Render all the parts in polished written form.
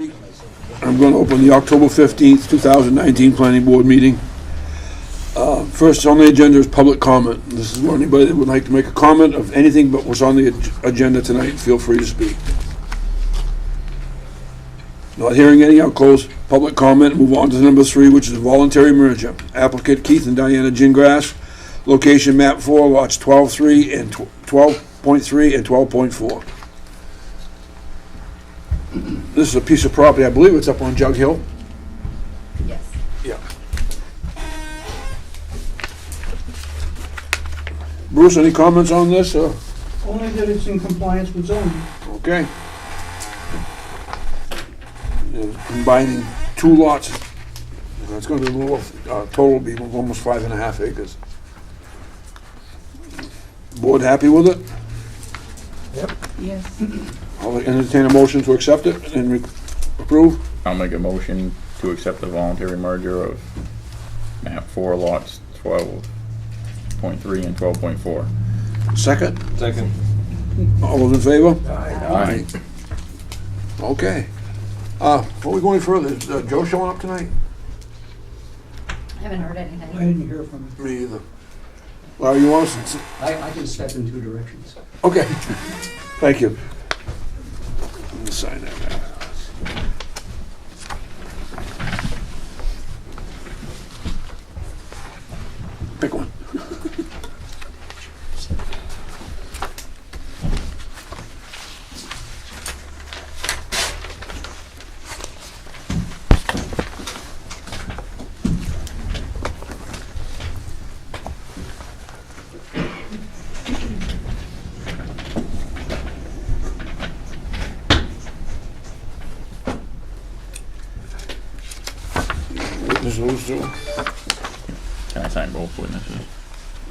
I'm going to open the October 15th, 2019 Planning Board meeting. First on the agenda is public comment. This is where anybody that would like to make a comment of anything but what's on the agenda tonight, feel free to speak. Not hearing any, I'll close public comment and move on to number 3, which is a voluntary merger. Applicant Keith and Diana Gingras, location map 4, lots 12.3 and 12.3 and 12.4. This is a piece of property, I believe it's up on Jug Hill. Yes. Yeah. Bruce, any comments on this? Only that it's in compliance with zoning. Okay. Combining 2 lots. It's going to be a little, total will be almost 5.5 acres. Board happy with it? Yep. Yes. I'll entertain a motion to accept it and approve. I'll make a motion to accept the voluntary merger of map 4 lots 12.3 and 12.4. Second? Second. All those in favor? Aye. Okay. Before we go any further, is Joe showing up tonight? I haven't heard anything. I didn't hear from him. Me either. Well, you want us to... I can step in 2 directions. Okay. Thank you. Let me sign that now. Pick one. Witness those two. Can I sign both witnesses?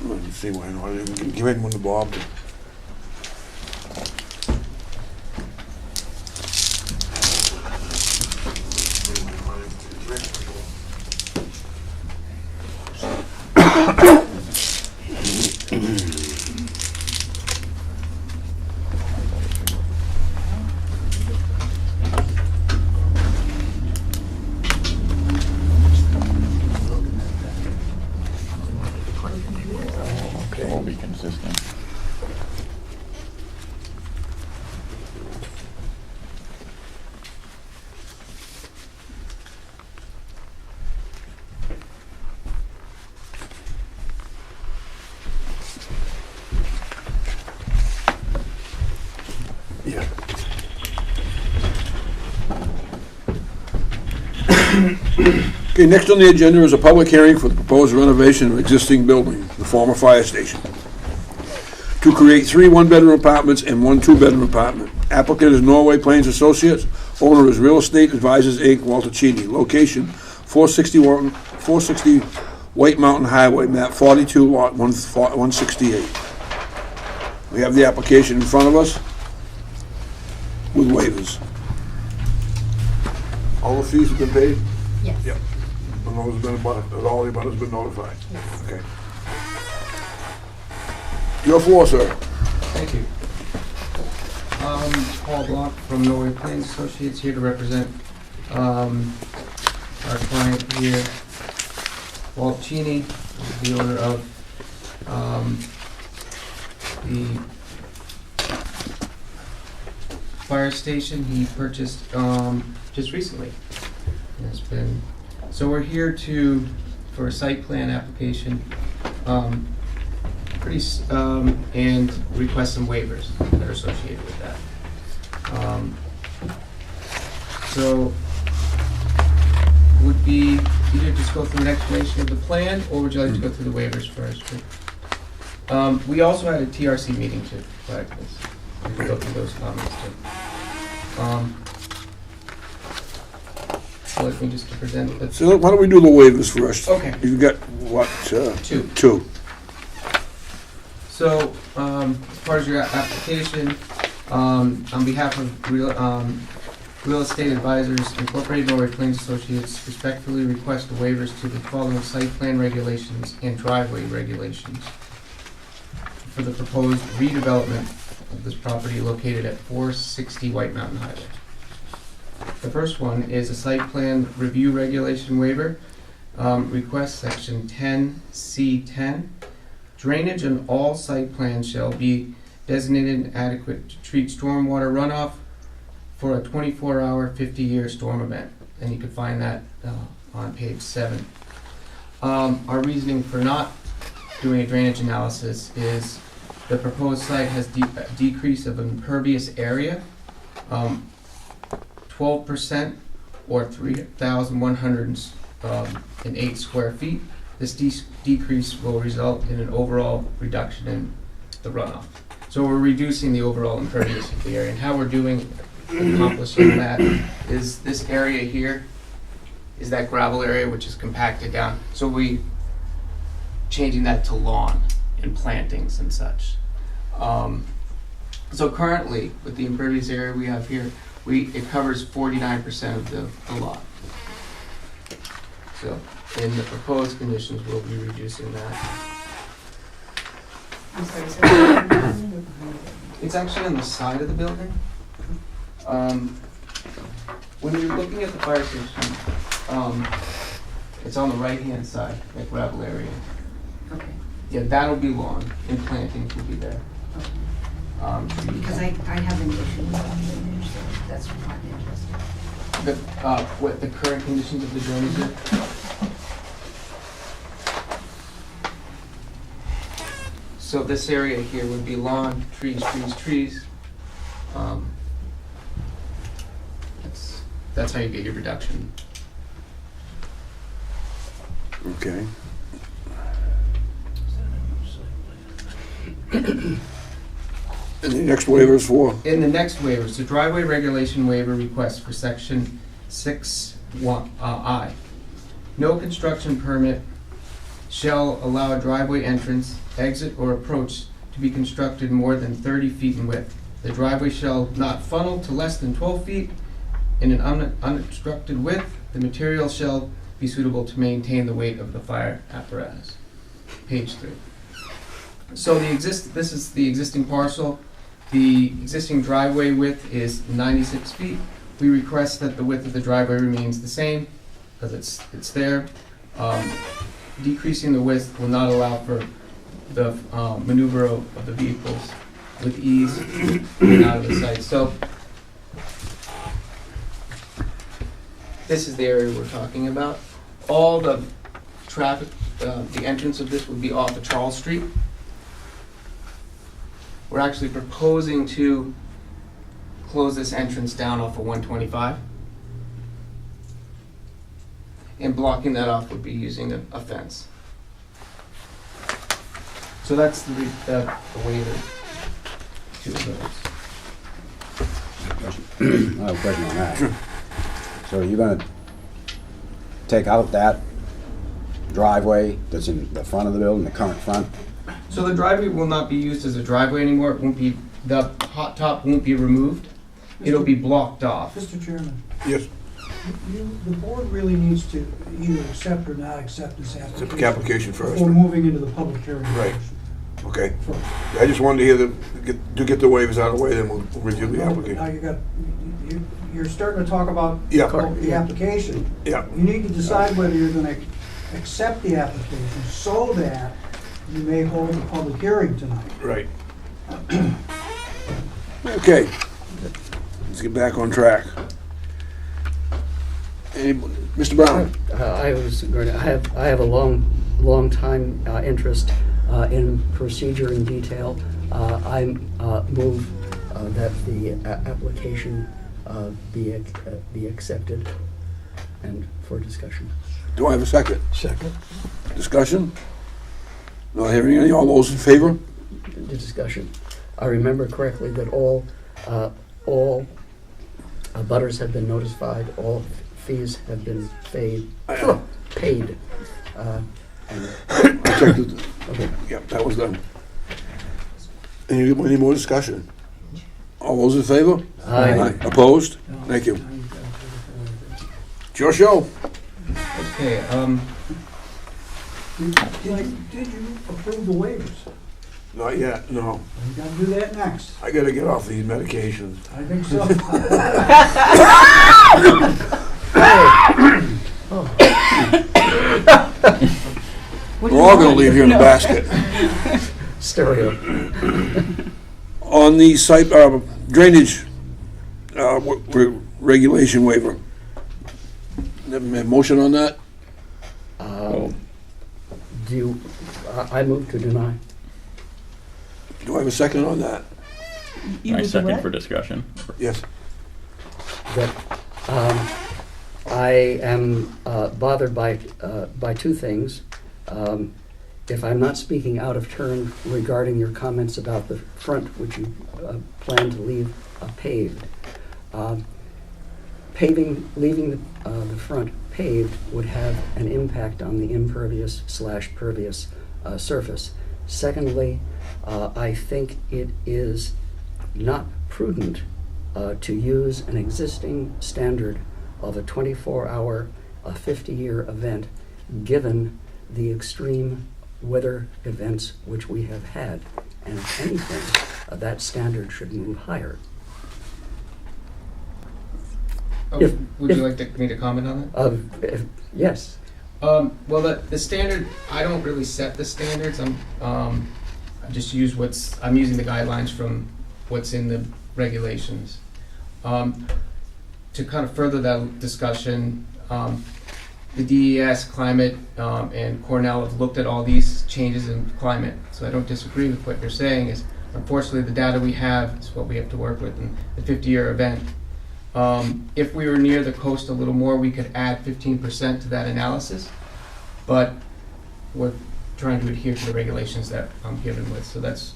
Let me see why not. Give in one to Bob. All be consistent. Yeah. Okay, next on the agenda is a public hearing for the proposed renovation of existing building, the former fire station, to create 3 one-bedroom apartments and 1 two-bedroom apartment. Applicant is Norway Plains Associates. Owner is Real Estate Advisors, Inc., Walter Cheney. Location, 460 White Mountain Highway, map 42, lot 168. We have the application in front of us with waivers. All the fees have been paid? Yes. Yep. And those have been all the abutters been notified? Yes. Okay. Your floor, sir. Thank you. Paul Block from Norway Plains Associates, here to represent our client here, Walt Cheney, the owner of the fire station he purchased just recently. It's been, so we're here for a site plan application, and request some waivers that are associated with that. So would be either just go through an explanation of the plan, or would you like to go through the waivers first? We also had a TRC meeting to practice. We can go through those comments too. So let me just present the So why don't we do the waivers first? Okay. You've got, what, 2. 2. So, as far as your application, on behalf of Real Estate Advisors Incorporated, Norway Plains Associates, respectfully request the waivers to the following site plan regulations and driveway regulations for the proposed redevelopment of this property located at 460 White Mountain Highway. The first one is a site plan review regulation waiver. Request section 10C10. Drainage on all site plans shall be designated and adequate to treat stormwater runoff for a 24-hour, 50-year storm event. And you can find that on page 7. Our reasoning for not doing a drainage analysis is the proposed site has a decrease of impervious area, 12% or 3,108 square feet. This decrease will result in an overall reduction in the runoff. So we're reducing the overall impervious of the area. And how we're accomplishing that is this area here is that gravel area which is compacted down. So we changing that to lawn and plantings and such. So currently, with the impervious area we have here, it covers 49% of the lot. So in the proposed conditions, we'll be reducing that. I'm sorry, so It's actually on the side of the building. When you're looking at the fire station, it's on the right-hand side, that gravel area. okay, Yeah, that'll be lawn, and plantings will be there. okay. Trees. Because I have an issue with drainage, so that's why I'm interested. What the current conditions of the drainage are? So this area here would be lawn, trees, trees, trees. That's how you get your reduction. Okay. And the next waiver is for? In the next waiver, it's a driveway regulation waiver request for section 6(1)(I). No construction permit shall allow a driveway entrance, exit, or approach to be constructed more than 30 feet in width. The driveway shall not funnel to less than 12 feet in an unobstructed width. The material shall be suitable to maintain the weight of the fire apparatus. Page 3. So this is the existing parcel. The existing driveway width is 96 feet. We request that the width of the driveway remains the same because it's there. Decreasing the width will not allow for the maneuver of the vehicles with ease in and out of the site. So this is the area we're talking about. All the traffic, the entrance of this would be off of Charles Street. We're actually proposing to close this entrance down off of 125. And blocking that off would be using a fence. So that's the waiver to those. I have a question on that. So you're gonna take out that driveway that's in the front of the building, the current front? So the driveway will not be used as a driveway anymore. It won't be, the hot top won't be removed. It'll be blocked off. Mr. Chairman, Yes. the board really needs to either accept or not accept this Accept the application first. before moving into the public hearing. Right. Okay. First. I just wanted to hear get the waivers out of the way, then we'll review the Now application. you're starting to talk about Yeah. the application. Yeah. You need to decide whether you're gonna accept the application so that you may hold a public hearing tonight. Right. Okay. Let's get back on track. Mr. Brown? I have a long time interest in procedure and detail. I move that the application be accepted and for discussion. Do I have a second? Second. Discussion? Not hearing any. All those in favor? The discussion. I remember correctly that all butters have been notified, all fees have been paid. I checked it. Okay. Yep, that was done. Any more discussion? All those in favor? Aye. Opposed? Thank you. It's your show. Okay, Did you approve the waivers? Not yet, no. You gotta do that next. I gotta get off these medications. I think so. We're all gonna leave here in a basket. Stereo. On the site, drainage, regulation waiver. Never made a motion on that? Do you, I move to deny. Do I have a second on that? I second for discussion. Yes. That I am bothered by two things. If I'm not speaking out of turn regarding your comments about the front, which you plan to leave paved, leaving the front paved would have an impact on the impervious/pervious surface. Secondly, I think it is not prudent to use an existing standard of a 24-hour, 50-year event, given the extreme weather events which we have had. And if anything, that standard should move higher. Oh, If- would you if- like me to comment on that? Yes. Well, the standard, I don't really set the standards. I just use I'm using the guidelines from what's in the regulations. To kind of further that discussion, the DES, climate, and Cornell have looked at all these changes in climate. So I don't disagree with what you're saying. Is unfortunately the data we have is what we have to work with in the 50-year event. If we were near the coast a little more, we could add 15% to that analysis, but we're trying to adhere to the regulations that I'm given with, so that's...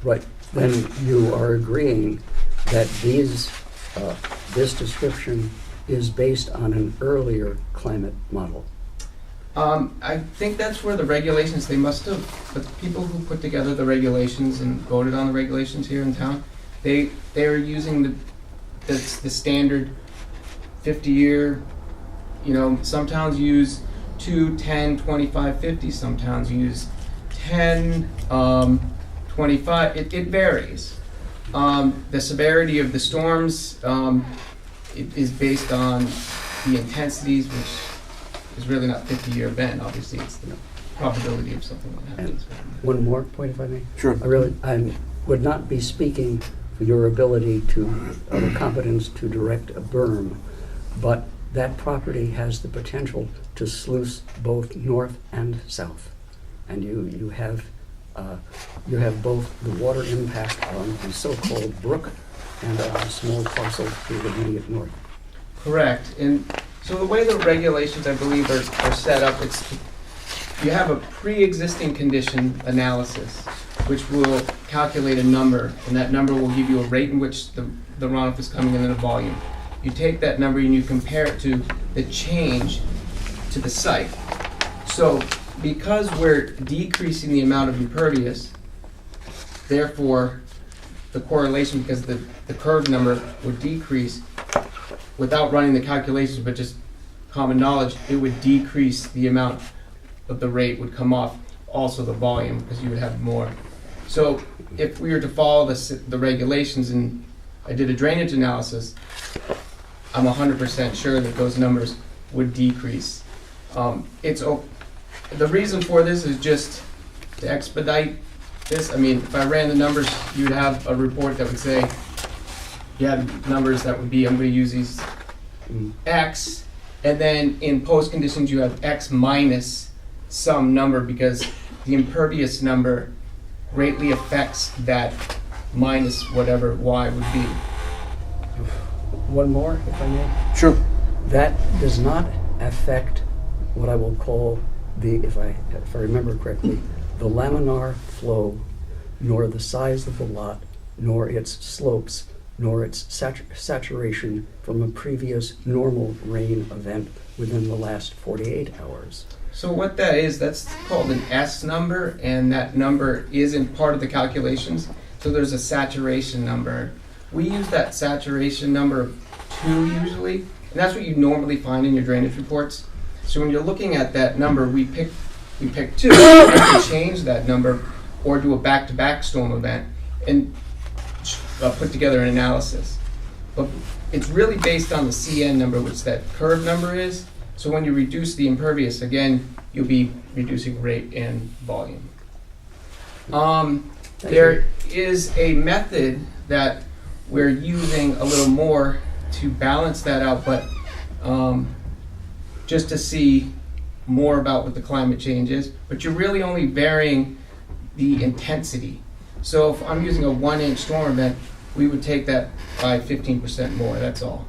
Right. Then you are agreeing that this description is based on an earlier climate model. I think that's where the regulations, they must have, the people who put together the regulations and voted on the regulations here in town, they are using the standard 50-year, some towns use 2, 10, 25, 50, some towns use 10, 25, it varies. The severity of the storms it is based on the intensities, which is really not 50-year event, obviously it's the probability of something that happens. One more point, if I may. Sure. I would not be speaking for your ability or competence to direct a berm, but that property has the potential to sluice both north and south, and you have both the water impact on the so-called brook and on a small parcel to the immediate north. Correct, and so the way the regulations, I believe, are set up, you have a pre-existing condition analysis, which will calculate a number, and that number will give you a rate in which the runoff is coming in a volume. You take that number and you compare it to the change to the site. So because we're decreasing the amount of impervious, therefore the correlation, because the curve number would decrease without running the calculations, but just common knowledge, it would decrease the amount of the rate would come off, also the volume, because you would have more. So if we were to follow the regulations and I did a drainage analysis, I'm 100% sure that those numbers would decrease. The reason for this is just to expedite this. I mean, if I ran the numbers, you would have a report that would say, you have numbers that would be, I'm going to use these X, and then in post conditions you have X minus some number, because the impervious number greatly affects that minus whatever Y would be. One more, if I may. Sure. That does not affect what I will call if I remember correctly, the laminar flow, nor the size of the lot, nor its slopes, nor its saturation from a previous normal rain event within the last 48 hours. So what that is, that's called an S number, and that number isn't part of the calculations. So there's a saturation number. We use that saturation number of 2 usually, and that's what you normally find in your drainage reports. So when you're looking at that number, we pick 2. We can change that number, or do a back-to-back storm event and put together an analysis. But it's really based on the CN number, which that curve number is. So when you reduce the impervious, again, you'll be reducing rate and volume. There is a method that we're using a little more to balance that out, but just to see more about what the climate change is. But you're really only varying the intensity. So if I'm using a 1-inch storm event, we would take that by 15% more, that's all.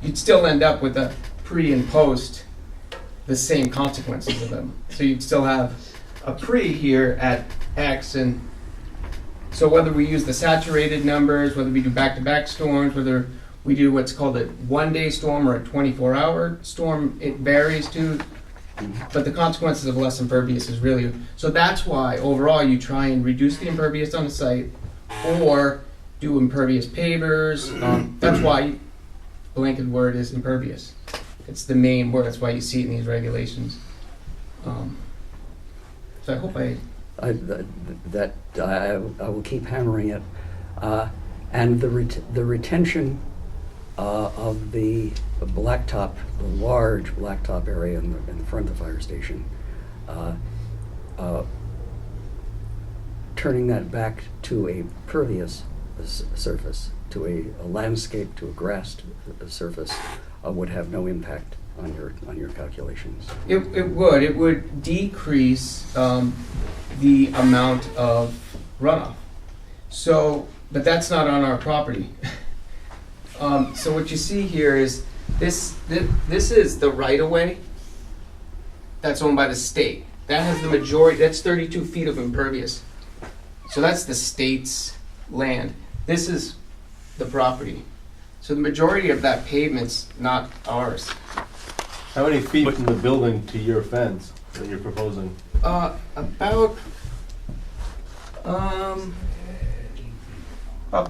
You'd still end up with a pre and post, the same consequences of them. So you'd still have a pre here at X, and so whether we use the saturated numbers, whether we do back-to-back storms, whether we do what's called a 1-day storm or a 24-hour storm, it varies too. But the consequences of less impervious is really, so that's why overall you try and reduce the impervious on the site or do impervious pavers. That's why blanket word is impervious. It's the main word, that's why you see it in these regulations. So I hope I will keep hammering it. And the retention of the blacktop, the large blacktop area in the front of the fire station, turning that back to a pervious surface, to a landscape, to a grassed surface, would have no impact on your calculations. It would decrease the amount of runoff. So, but that's not on our property. So what you see here is this is the right-of-way that's owned by the state. That has the majority, that's 32 feet of impervious. So that's the state's land. This is the property. So the majority of that pavement's not ours. How many feet from the building to your fence that you're proposing? About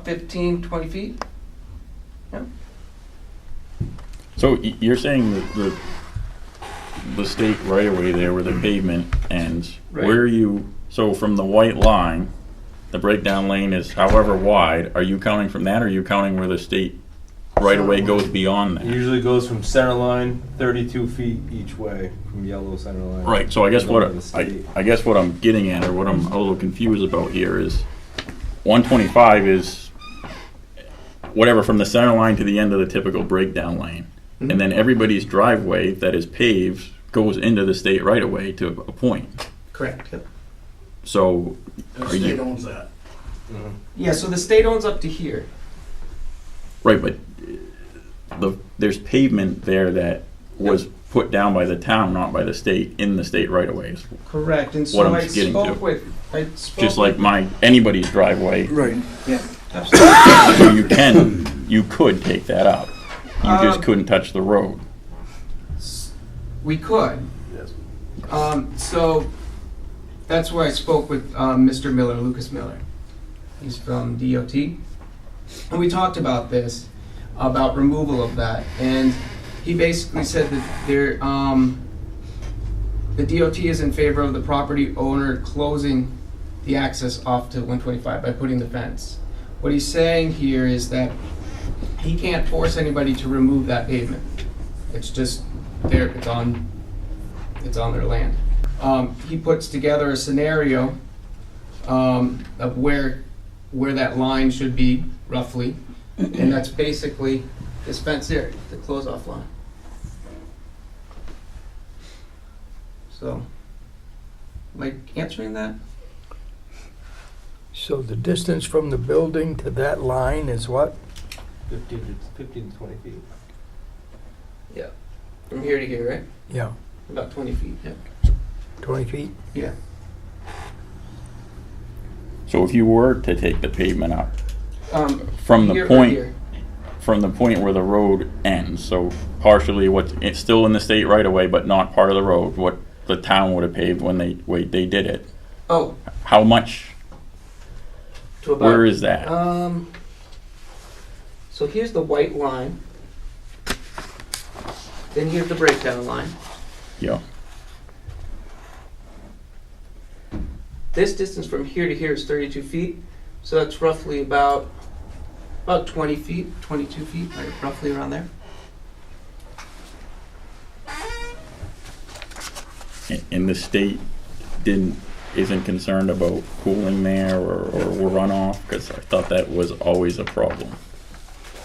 15, 20 feet. Yeah. So you're saying that the state right away there where the pavement ends, Right. where you, so from the white line, the breakdown lane is however wide, are you counting from that or are you counting where the state right away goes beyond It that? usually goes from center line 32 feet each way from yellow center line. Right, so I guess Over the state. I guess what I'm getting at, or what I'm a little confused about here is 125 is whatever from the center line to the end of the typical breakdown lane. Mhm. And then everybody's driveway that is paved goes into the state right away to a point. Correct. Yep. So The are state you, owns that. Mhm. Yeah, so the state owns up to here. right, but there's pavement there that was put down by the town, not by the state, in the state right of ways. Correct. And so What I'm I getting to. spoke Just like anybody's driveway, Right. Yeah, absolutely. so you could take that up. You just couldn't touch the road. We could. Yes. So that's where I spoke with Mr. Miller, Lucas Miller. He's from DOT. And we talked about this, about removal of that. And he basically said that the DOT is in favor of the property owner closing the access off to 125 by putting the fence. What he's saying here is that he can't force anybody to remove that pavement. It's just there, it's on their land. He puts together a scenario of where that line should be roughly, and that's basically this fence here, the close-off line. So, am I answering that? So the distance from the building to that line is what? 15 to 20 feet. Yeah. From here to here, right? Yeah, About 20 feet, yeah. 20 feet? Yeah. So if you were to take the pavement up from Here the or point, here? from the point where the road ends, so partially it's still in the state right away, but not part of the road, what the town would have paved when they did it. Oh, How much, to about. where is that? So here's the white line. Then here's the breakdown line. Yeah, this distance from here to here is 32 feet, so that's roughly about 20 feet, 22 feet, right, roughly around there. And the state isn't concerned about cooling there or runoff, because I thought that was always a problem.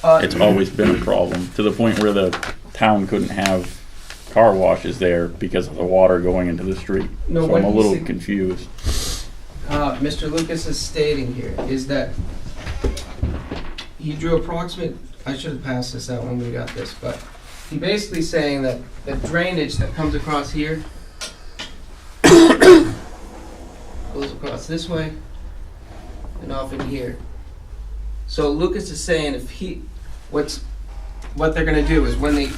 It's always been a problem, to the point where the town couldn't have car washes there because of the water going into the street. No, So what I'm a he little said- confused. Mr. Lucas is stating here is that he drew approximate, I should have passed this out when we got this, but he basically saying that the drainage that comes across here goes across this way and off in here. So Lucas is saying what they're gonna do is when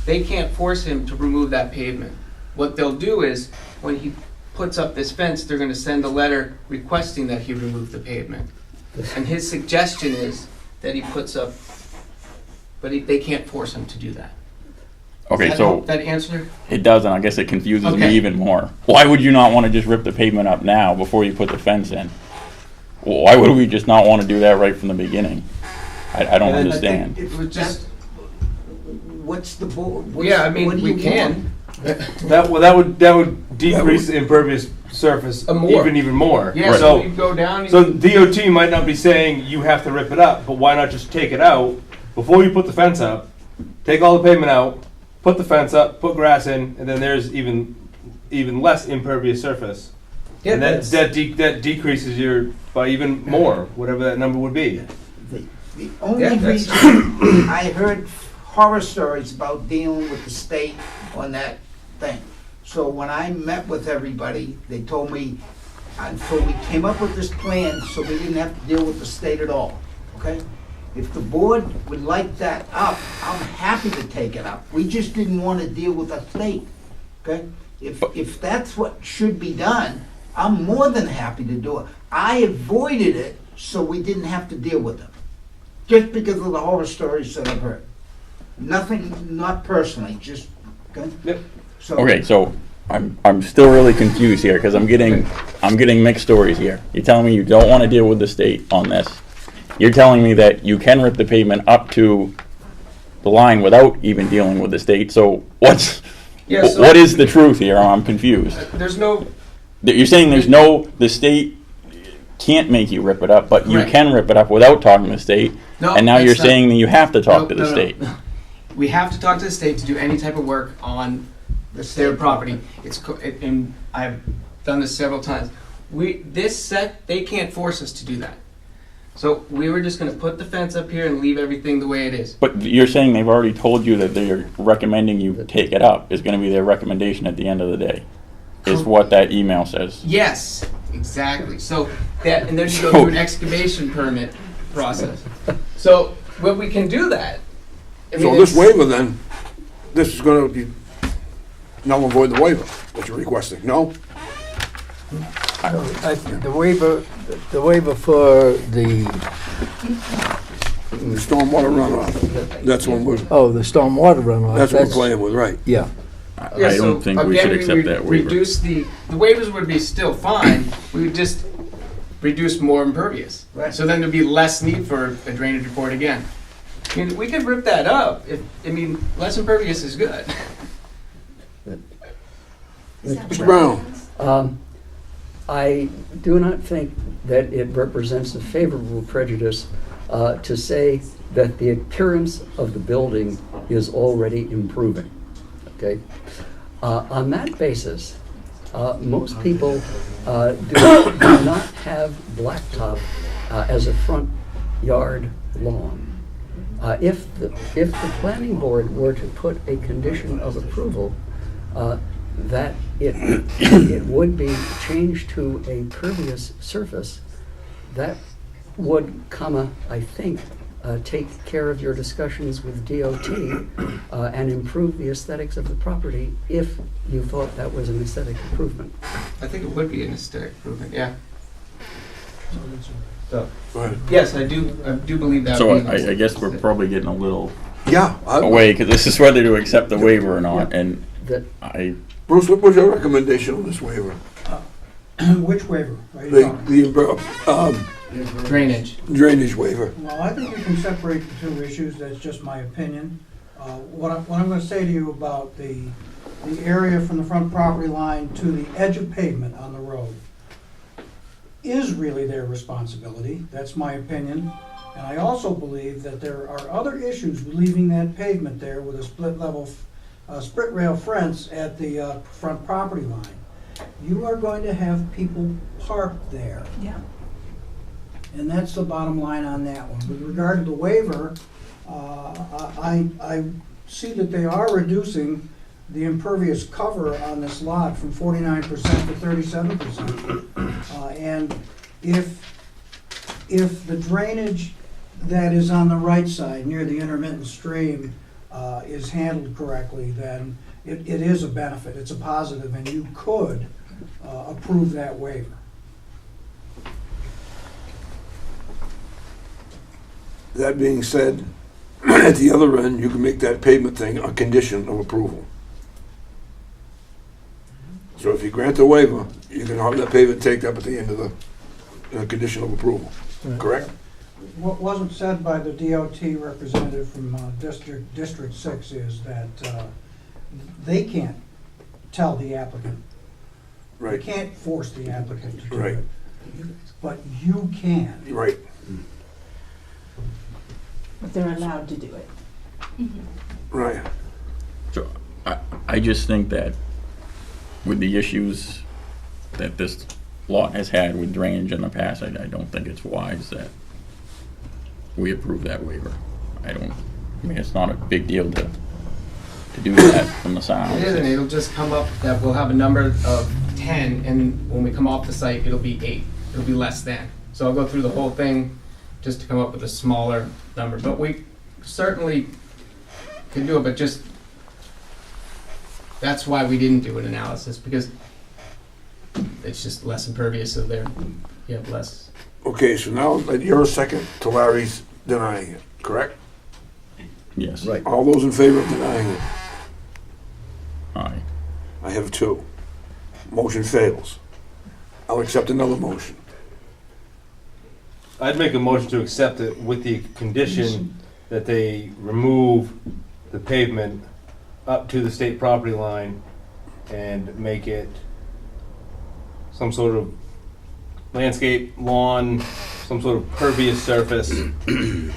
they can't force him to remove that pavement. What they'll do is, when he puts up this fence, they're gonna send a letter requesting that he remove the pavement. And his suggestion is that he puts up, but they can't force him to do that. Okay, That so help- that answer? it doesn't. I guess it confuses me Okay. even more. Why would you not want to just rip the pavement up now before you put the fence in? Why would we just not want to do that right from the beginning? I don't understand. It was just, What's the board? yeah, I mean, we can. That would decrease the impervious surface More. even more. Yeah, so So, you go down. so DOT might not be saying you have to rip it up, but why not just take it out before you put the fence up? Take all the pavement out, put the fence up, put grass in, and then there's even less impervious surface. Yeah, And that's- that decreases your by even more, whatever that number would be. The only Yeah, that's- reason I heard horror stories about dealing with the state on that thing. So when I met with everybody, they told me until we came up with this plan, so we didn't have to deal with the state at all, okay? If the board would like that up, I'm happy to take it up. We just didn't want to deal with the state, okay? If that's what should be done, I'm more than happy to do it. I avoided it so we didn't have to deal with them, just because of the horror stories that I've heard. Nothing, not personally, just, okay? Yep. So- Okay, so I'm still really confused here because I'm getting mixed stories here. You're telling me you don't want to deal with the state on this. You're telling me that you can rip the pavement up to the line without even dealing with the state. So Yeah, so- what is the truth here? I'm confused. There's no, You're saying the state can't make you rip it up, but you Correct. can rip it up without talking to the state. No, And now that's you're not- saying that you have to talk No, to the no, no. state. we have to talk to the state to do any type of work on their property. And I've done this several times. They can't force us to do that. So we were just gonna put the fence up here and leave everything the way it is. But you're saying they've already told you that they're recommending you take it up, is gonna be their recommendation at the end of the day, is what that email says. Yes, exactly. So that, and then you go through an excavation permit process. So when we can do that. I mean, So this it's- waiver then, this is gonna be null and void the waiver that you're requesting, no? The waiver for the, The stormwater runoff, that's what we're, the stormwater runoff. that's what we're playing with, right? Yeah. Yeah, I so don't think we again, should accept would that waiver. Reduce the waivers would be still fine, we would just reduce more impervious. Right. So then there'd be less need for a drainage report again. I mean, we could rip that up, less impervious is good. Is that Mr. what Brown. happens? I do not think that it represents a favorable prejudice to say that the appearance of the building is already improving, okay? On that basis, most people do not have blacktop as a front yard lawn. If the planning board were to put a condition of approval that it would be changed to a pervious surface, that would, I think, take care of your discussions with DOT and improve the aesthetics of the property if you thought that was an aesthetic improvement. I think it would be an aesthetic improvement, yeah. So, Go ahead. yes, I do believe that. So would be an I guess we're probably getting a little Yeah. away, because this is whether to accept the waiver or not, and That I, Bruce, what was your recommendation on this waiver? Which waiver are you The, talking? Drainage. drainage waiver. Well, I think you can separate the two issues, that's just my opinion. What I'm gonna say to you about the area from the front property line to the edge of pavement on the road is really their responsibility, that's my opinion. And I also believe that there are other issues with leaving that pavement there with a split rail fence at the front property line. You are going to have people parked there. Yeah. And that's the bottom line on that one. With regard to the waiver, I see that they are reducing the impervious cover on this lot from 49% to 37%. And if the drainage that is on the right side near the intermittent stream is handled correctly, then it is a benefit, it's a positive, and you could approve that waiver. That being said, at the other end, you can make that pavement thing a condition of approval. So if you grant the waiver, you can have that pavement taken up at the end of the condition of approval, correct? What wasn't said by the DOT representative from District 6 is that they can't tell the applicant. They Right, can't force the applicant to do Right. it. But you can. right. But they're allowed to do it. Right. So I just think that with the issues that this lot has had with drainage in the past, I don't think it's wise that we approve that waiver. I mean, it's not a big deal to do that from the sound. It isn't, it'll just come up that we'll have a number of 10, and when we come off the site, it'll be 8. It'll be less than. So I'll go through the whole thing just to come up with a smaller number. But we certainly can do it, but just, that's why we didn't do an analysis, because it's just less impervious, so there, you have less. Okay, so now you're a second to Larry's denying it, correct? Yes. Right. All those in favor of denying it? Aye. I have 2. Motion fails. I'll accept another motion. I'd make a motion to accept it with the condition that they remove the pavement up to the state property line and make it some sort of landscape, lawn, some sort of pervious surface. Do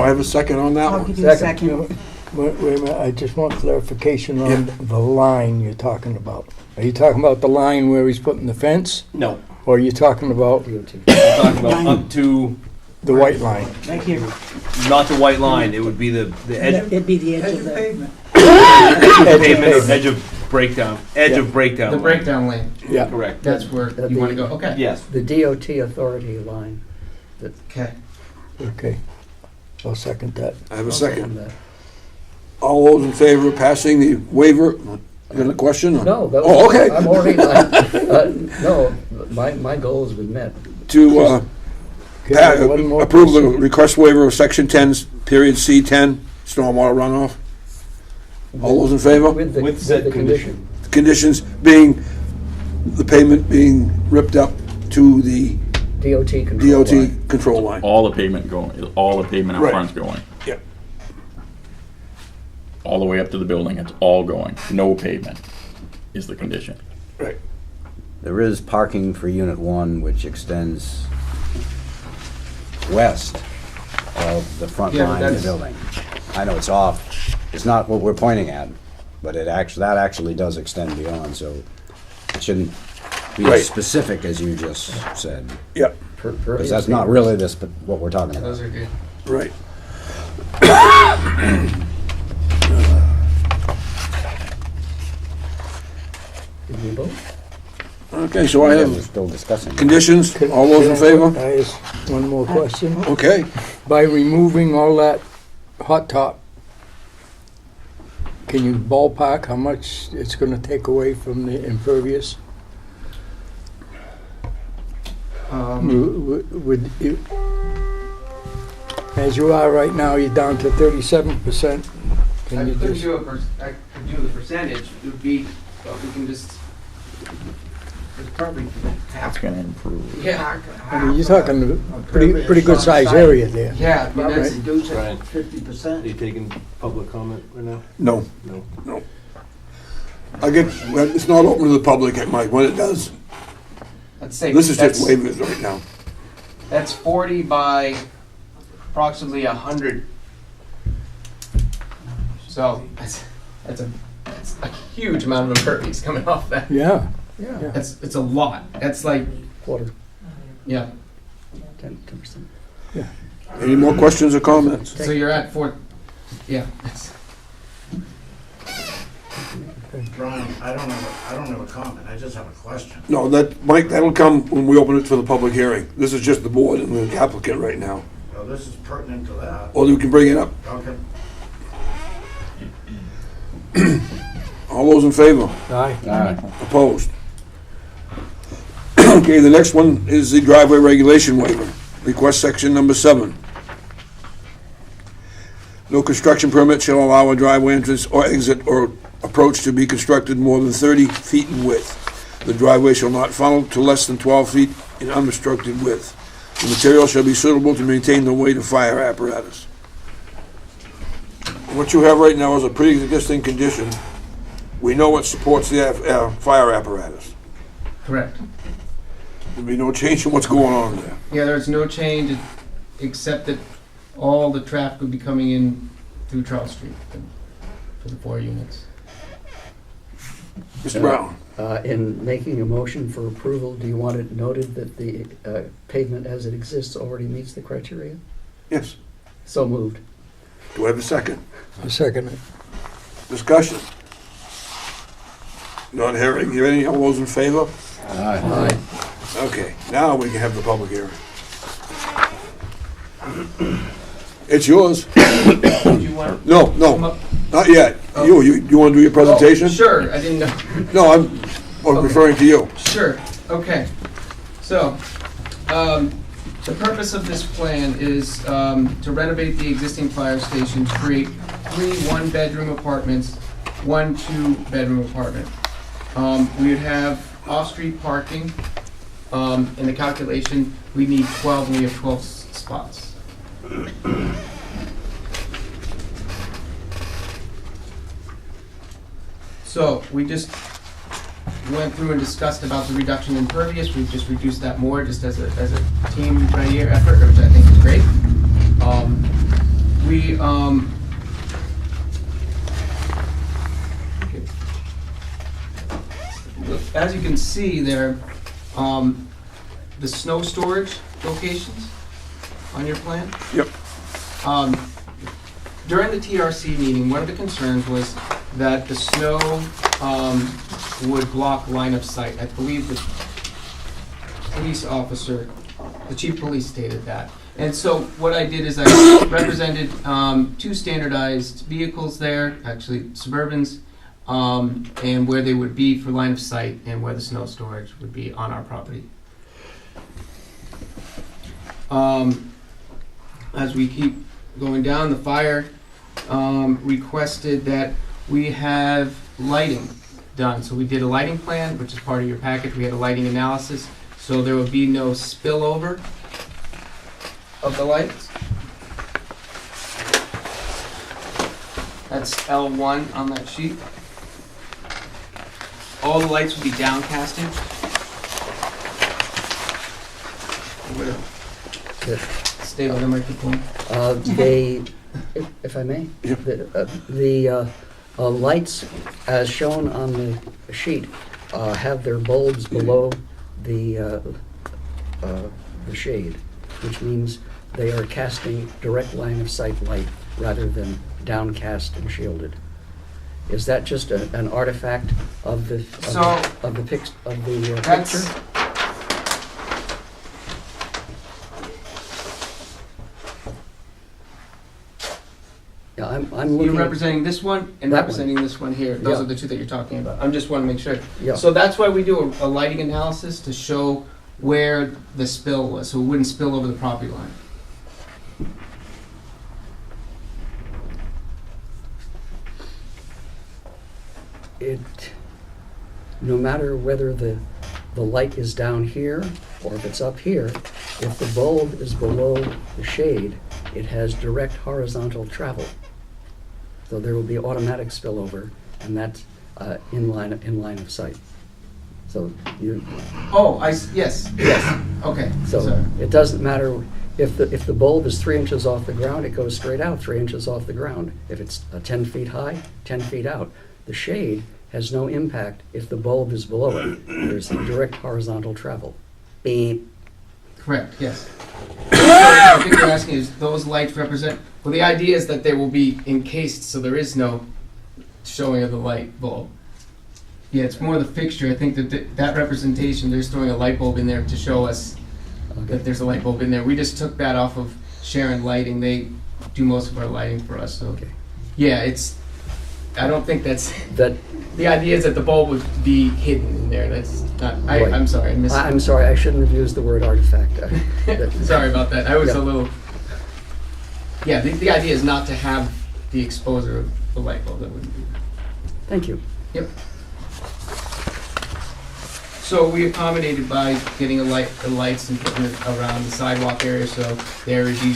I have a second on that I'll one? give you a second. Wait a minute, I just want clarification on the line you're talking about. Are you talking about the line where he's putting the fence? No, Or are you talking about DOT. I'm talking about up to, the white line? Right here. not the white line, it would be the edge of It'd be the edge Edge of of the, pavement. pavement or edge of breakdown, edge of breakdown. The line. breakdown lane, Yeah. Correct. that's where you want to go, okay. Yes. The DOT authority line. Okay. Okay. I'll second that. I have a On second. that. All those in favor of passing the waiver? You got a question? or- No, that Oh, was, okay. I'm already, no, my goals were met. To Okay, I have one more approve the question. request waiver of section 10, period C10, stormwater runoff. All those in favor? With said condition. Conditions being, the payment being ripped up to the DOT control DOT line. control line. All the pavement going, all the pavement Right. up front's going. Yep. All the way up to the building, it's all going. No pavement is the condition. Right. There is parking for Unit 1, which extends west of the front Yeah, but line of the that's- building. I know it's off, it's not what we're pointing at, but that actually does extend beyond, so it shouldn't be Right. as specific as you just said, Yep, because that's not really what we're talking Those about. are good. right. Did we vote? Okay, so I We're have still discussing. conditions. Can- All those in can I favor? ask one more question. Okay. By removing all that hot top, can you ballpark how much it's gonna take away from the impervious? Would you, as you are right now, you're down to 37%. I Can you couldn't just, do I could do the percentage, it would be, but we can just probably That's half. gonna improve. Yeah, I mean, you're talking a pretty good size area there. yeah, I mean, that's, Reduce Right. it 50%. Are you taking public comment right now? No, No. no. Well, it's not open to the public, Mike, when it does. let's say, This is just that's, waivers right now. that's 40 by approximately 100. So, that's a huge amount of impervious coming off that. Yeah, It's a lot. That's like, Quarter, yeah. 10%. Any more questions or comments? So you're at 4, yeah. It's, Brian, I don't have a comment, I just have a question. No, Mike, that'll come when we open it for the public hearing. This is just the board and the applicant right now. So this is pertinent to that. Or you can bring it up. Okay. All those in favor? aye. Opposed? Okay, the next one is the driveway regulation waiver. Request section number 7. No construction permit shall allow a driveway entrance or exit or approach to be constructed more than 30 feet in width. The driveway shall not funnel to less than 12 feet in unobstructed width. The material shall be suitable to maintain the weight of fire apparatus. What you have right now is a pre-existing condition. We know what supports the fire apparatus. correct. There'll be no change in what's going on there. Yeah, there's no change except that all the traffic would be coming in through Charles Street for the 4 units. Mr. Brown? In making a motion for approval, do you want it noted that the pavement as it exists already meets the criteria? Yes. So moved. Do I have a second? I second it. Discussion? Not hearing. Hear any? All those in favor? Aye. Okay, now we can have the public hearing. It's yours. Do you want to No, come no, up? not yet. You want to do your presentation? Oh, sure, I didn't know. No, I'm referring to you. Sure, okay. So, the purpose of this plan is to renovate the existing fire station, to create 3 one-bedroom apartments, 1 two-bedroom apartment. We would have off-street parking. In the calculation, we need 12, and we have 12 spots. So, we just went through and discussed about the reduction in impervious. We've just reduced that more just as a team right here effort, which I think is great. As you can see there, the snow storage locations on your plan. Yep. During the TRC meeting, one of the concerns was that the snow would block line of sight. I believe the police officer, the chief of police stated that. And so what I did is I represented 2 standardized vehicles there, actually Suburbans, and where they would be for line of sight and where the snow storage would be on our property. As we keep going down, the fire requested that we have lighting done. So we did a lighting plan, which is part of your package. We had a lighting analysis, so there would be no spillover of the lights. That's L1 on that sheet. All the lights would be downcasted. Stay by the microphone. They, if I may, Yep. the lights, as shown on the sheet, have their bulbs below the shade, which means they are casting direct line of sight light rather than downcast and shielded. Is that just an artifact of the picture? That's Yeah, I'm you're looking. representing this one and That one. representing this one here. Those Yeah. are the 2 that you're talking about. I'm just want to make sure. Yeah. So that's why we do a lighting analysis to show where the spill was, so it wouldn't spill over the property line. No matter whether the the light is down here, or if it's up here, if the bulb is below the shade, it has direct horizontal travel. So there will be automatic spillover, and that's in line of sight. So you, Oh, yes, okay. so Sorry. it doesn't matter if the bulb is 3 inches off the ground, it goes straight out 3 inches off the ground. If it's 10 feet high, 10 feet out. The shade has no impact if the bulb is below it. There's direct horizontal travel. Beep. Correct, yes. So I think you're asking is those lights represent, well, the idea is that they will be encased, so there is no showing of the light bulb. Yeah, it's more the fixture. I think that representation, they're throwing a light bulb in there to show us that there's a light bulb in there. We just took that off of Sharon Lighting. They do most of our lighting for us, so. Okay. Yeah, I don't think that, the idea is that the bulb would be hidden in there. That's not, Right. I'm sorry, I missed it. I'm sorry, I shouldn't have used the word artifact. Sorry about that. I was Yeah. a little. Yeah, the idea is not to have the exposure of the light bulb. That wouldn't be. Thank you. Yep. So we accommodated by getting the lights and putting it around the sidewalk area, so the area would be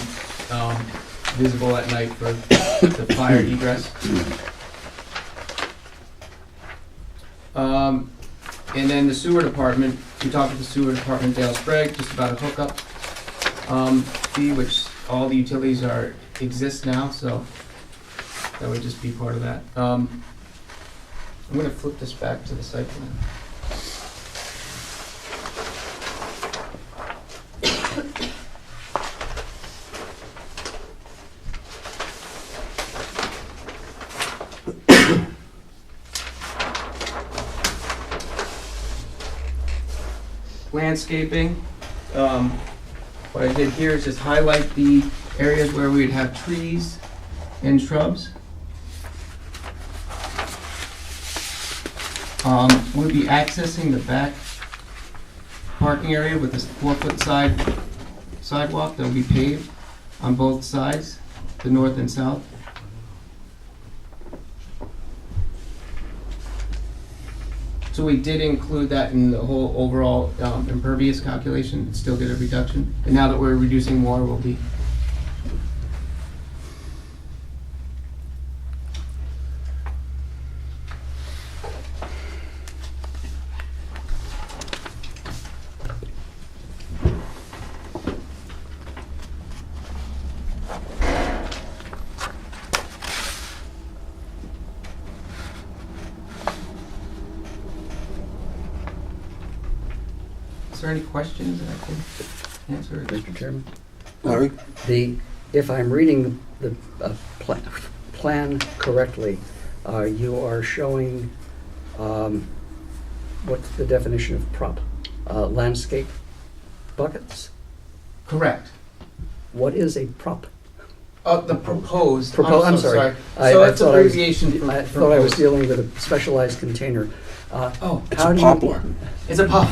visible at night for the fire egress. And then the sewer department, we talked with the sewer department, Dale Sprague, just about a hookup fee, which all the utilities exist now, so that would just be part of that. I'm gonna flip this back to the site plan. Landscaping. What I did here is just highlight the areas where we'd have trees and shrubs. We'll be accessing the back parking area with this 4-foot sidewalk that will be paved on both sides, the north and south. So we did include that in the whole overall impervious calculation, still get a reduction. And now that we're reducing more, we'll be. Is there any questions that I can answer? Mr. Chairman? Larry? If I'm reading the plan correctly, you are showing, what's the definition of prop? Landscape buckets? Correct. What is a prop? The proposed. I'm so sorry. So it's abbreviation for I thought I was proposed. dealing with a specialized container. Oh, It's a poplar. it's a pop.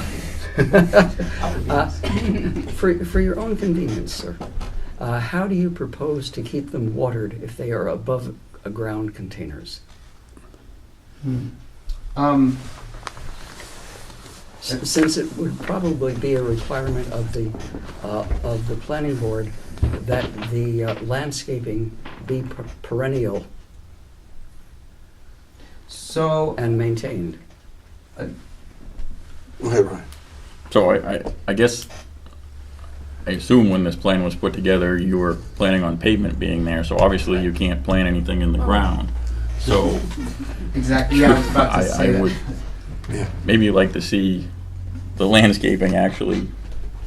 For your own convenience, sir, how do you propose to keep them watered if they are above ground containers? Since it would probably be a requirement of the planning board that the landscaping be perennial So and maintained. Go ahead, Ryan. So I guess, I assume when this plan was put together, you were planning on pavement being there, so obviously you can't plant anything in the ground. So exactly, yeah, I was about to say I that. would Yeah. maybe like to see the landscaping actually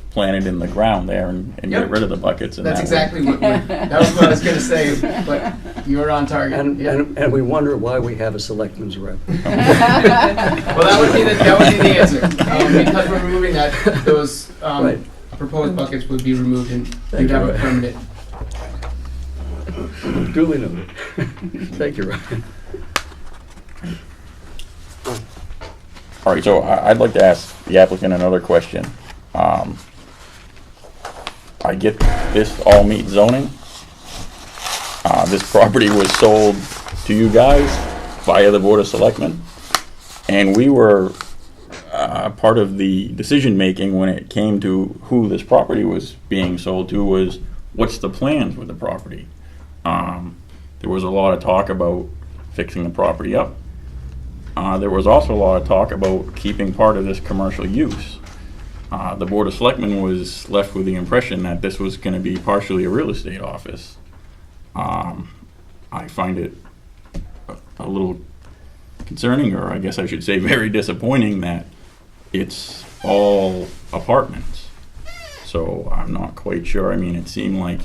planted in the ground there and get Yep. rid of the buckets. And That's that exactly what that was what I was going to say, but you were on target. And we wonder why we have a selectman's rep. Well, that would be the answer. Because we're removing that, those Right. proposed buckets would be removed, and Thank you'd have you. a permanent. Duly noted. Thank you, Ryan. All right, so I'd like to ask the applicant another question. I get this all meets zoning. This property was sold to you guys via the Board of Selectmen, and we were part of the decision-making when it came to who this property was being sold to was, what's the plans with the property? There was a lot of talk about fixing the property up. There was also a lot of talk about keeping part of this commercial use. The Board of Selectmen was left with the impression that this was going to be partially a real estate office. I find it a little concerning, or I guess I should say very disappointing, that it's all apartments. So I'm not quite sure. I mean, it seemed like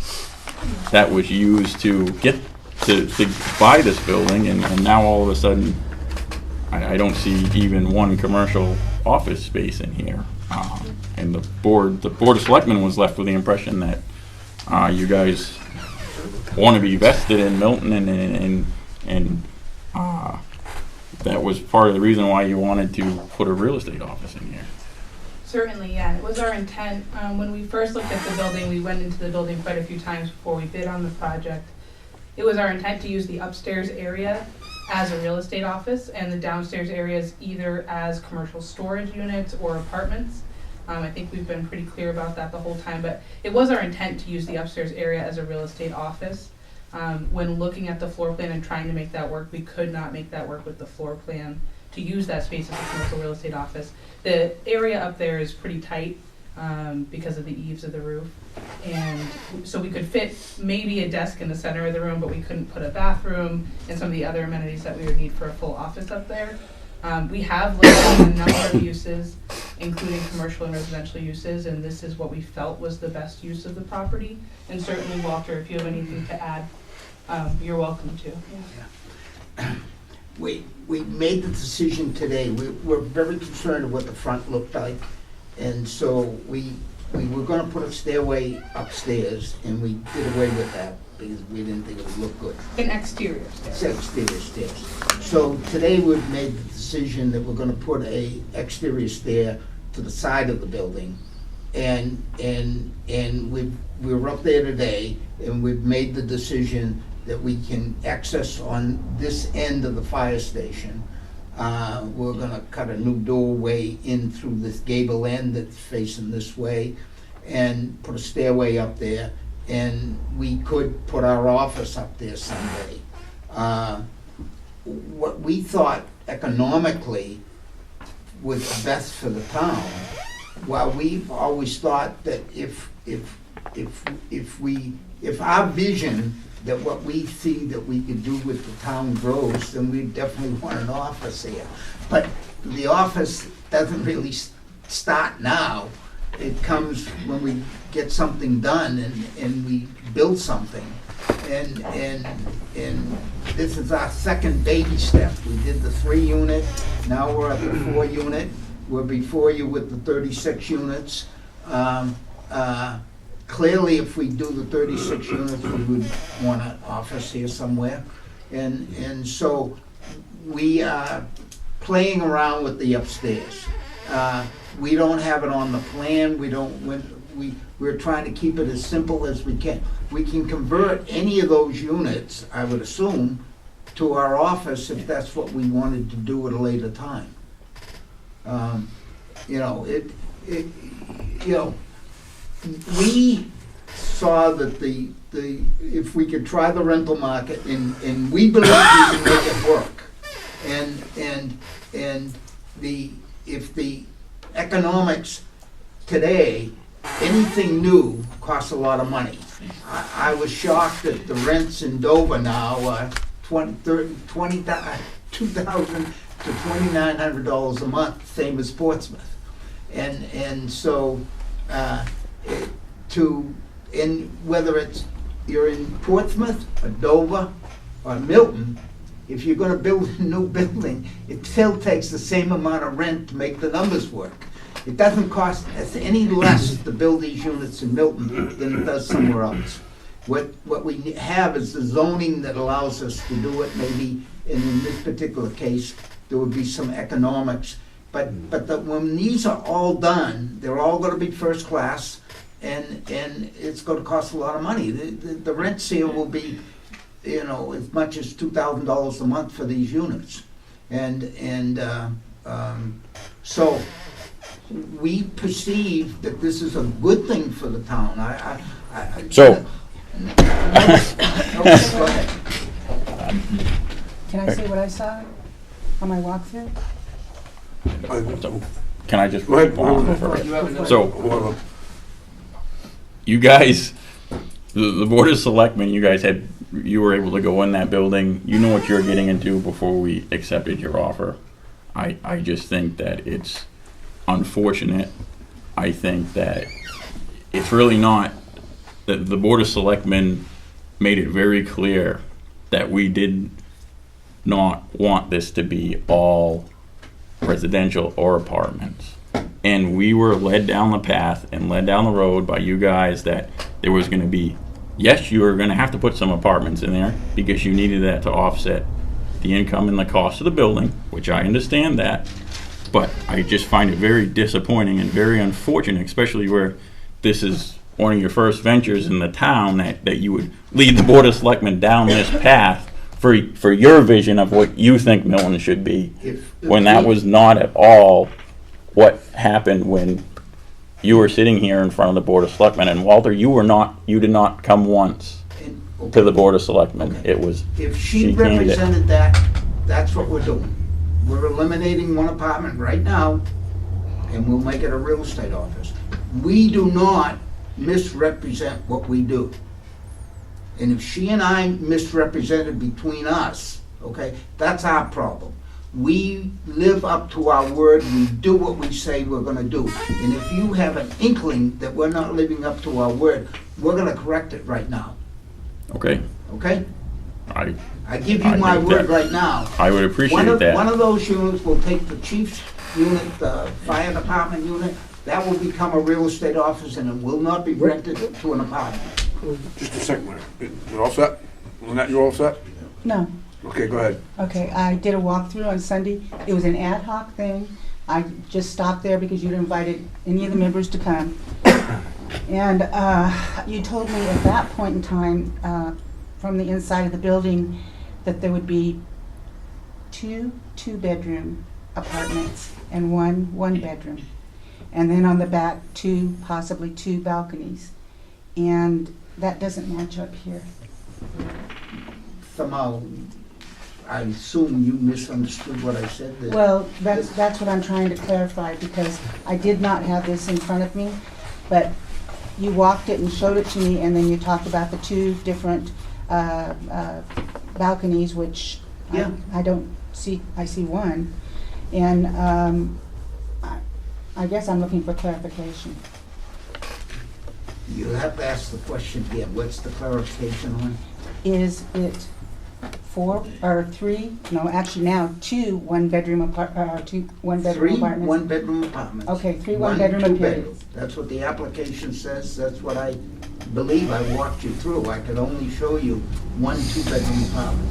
that was used to get to buy this building, and now all of a sudden I don't see even one commercial office space in here. And the Board of Selectmen was left with the impression that you guys want to be vested in Milton, and that was part of the reason why you wanted to put a real estate office in here. Certainly, yeah. It was our intent. When we first looked at the building, we went into the building quite a few times before we bid on the project. It was our intent to use the upstairs area as a real estate office and the downstairs areas either as commercial storage units or apartments. I think we've been pretty clear about that the whole time, but it was our intent to use the upstairs area as a real estate office. When looking at the floor plan and trying to make that work, we could not make that work with the floor plan to use that space as a commercial real estate office. The area up there is pretty tight because of the eaves of the roof. And so we could fit maybe a desk in the center of the room, but we couldn't put a bathroom and some of the other amenities that we would need for a full office up there. We have looked at a number of uses, including commercial and residential uses, and this is what we felt was the best use of the property. And certainly, Walter, if you have anything to add, you're welcome to. Yeah. We made the decision today. We're very concerned with what the front looked like, and so we were going to put a stairway upstairs, and we did away with that because we didn't think it would look good. An exterior stair. Exterior stairs. So today we've made the decision that we're going to put a exterior stair to the side of the building, and we were up there today, and we've made the decision that we can access on this end of the fire station. We're gonna cut a new doorway in through this gable end that's facing this way and put a stairway up there, and we could put our office up there someday. What we thought economically was best for the town, while we've always thought that if our vision that what we see that we could do with the town grows, then we definitely want an office here. But the office doesn't really start now. It comes when we get something done and we build something. And this is our second baby step. We did the 3-unit, now we're at the 4-unit. We're before you with the 36 units. Clearly, if we do the 36 units, we would want an office here somewhere. And so we are playing around with the upstairs. We don't have it on the plan. We're trying to keep it as simple as we can. We can convert any of those units, I would assume, to our office if that's what we wanted to do at a later time. We saw that if we could try the rental market, and we believe we can make it work, if the economics today, anything new costs a lot of money. I was shocked that the rents in Dover now are $2,000 to $2,900 a month, same as Portsmouth, and so. Whether you're in Portsmouth or Dover or Milton, if you're going to build a new building, it still takes the same amount of rent to make the numbers work. It doesn't cost us any less to build these units in Milton than it does somewhere else. What we have is the zoning that allows us to do it. Maybe in this particular case, there would be some economics. But when these are all done, they're all going to be first class, and it's going to cost a lot of money. The rents here will be, as much as $2,000 a month for these units, so we perceive that this is a good thing for the town. So- Okay, go ahead. Can I say what I saw on my walkthrough? Can I just Go ahead. respond first? You have another- So, you guys, the Board of Selectmen, you were able to go in that building. You know what you're getting into before we accepted your offer. I just think that it's unfortunate. I think that it's really not, that the Board of Selectmen made it very clear that we did not want this to be all residential or apartments. And we were led down the path and led down the road by you guys that there was going to be, yes, you were going to have to put some apartments in there because you needed that to offset the income and the cost of the building, which I understand that. But I just find it very disappointing and very unfortunate, especially where this is one of your first ventures in the town, that you would lead the Board of Selectmen down this path for your vision of what you think Milton should be, when that was not at all what happened when you were sitting here in front of the Board of Selectmen. And Walter, you did not come once to the Board of Selectmen. Okay. It was, If she came to- represented that, that's what we're doing. We're eliminating one apartment right now, and we'll make it a real estate office. We do not misrepresent what we do. And if she and I misrepresented between us, okay, that's our problem. We live up to our word, we do what we say we're gonna do. And if you have an inkling that we're not living up to our word, we're gonna correct it right now, okay, okay? I give you my think word that- right now. I would appreciate One that. of those units will take the chief's unit, the fire department unit, that will become a real estate office and it will not be rented to an apartment. Just a second, Larry. You all set? Lynette, you all set? No. Okay, go ahead. Okay, I did a walkthrough on Sunday. It was an ad hoc thing. I just stopped there because you'd invited any of the members to come. And you told me at that point in time, from the inside of the building, that there would be two two-bedroom apartments and one bedroom. And then on the back, possibly two balconies. And that doesn't match up here. Somehow, I assume you misunderstood what I said. that- Well, that's what I'm trying to clarify, because I did not have this in front of me, but you walked it and showed it to me, and then you talked about the two different balconies, which Yeah. I don't see. I see one, and I guess I'm looking for clarification. You'll have to ask the question again. What's the clarification on? Is it four or three? No, actually now two one-bedroom apartments. Three one-bedroom apartments. Okay, three One one-bedroom two-bedroom. apartments. That's what the application says, that's what I believe I walked you through. I could only show you one two-bedroom apartment.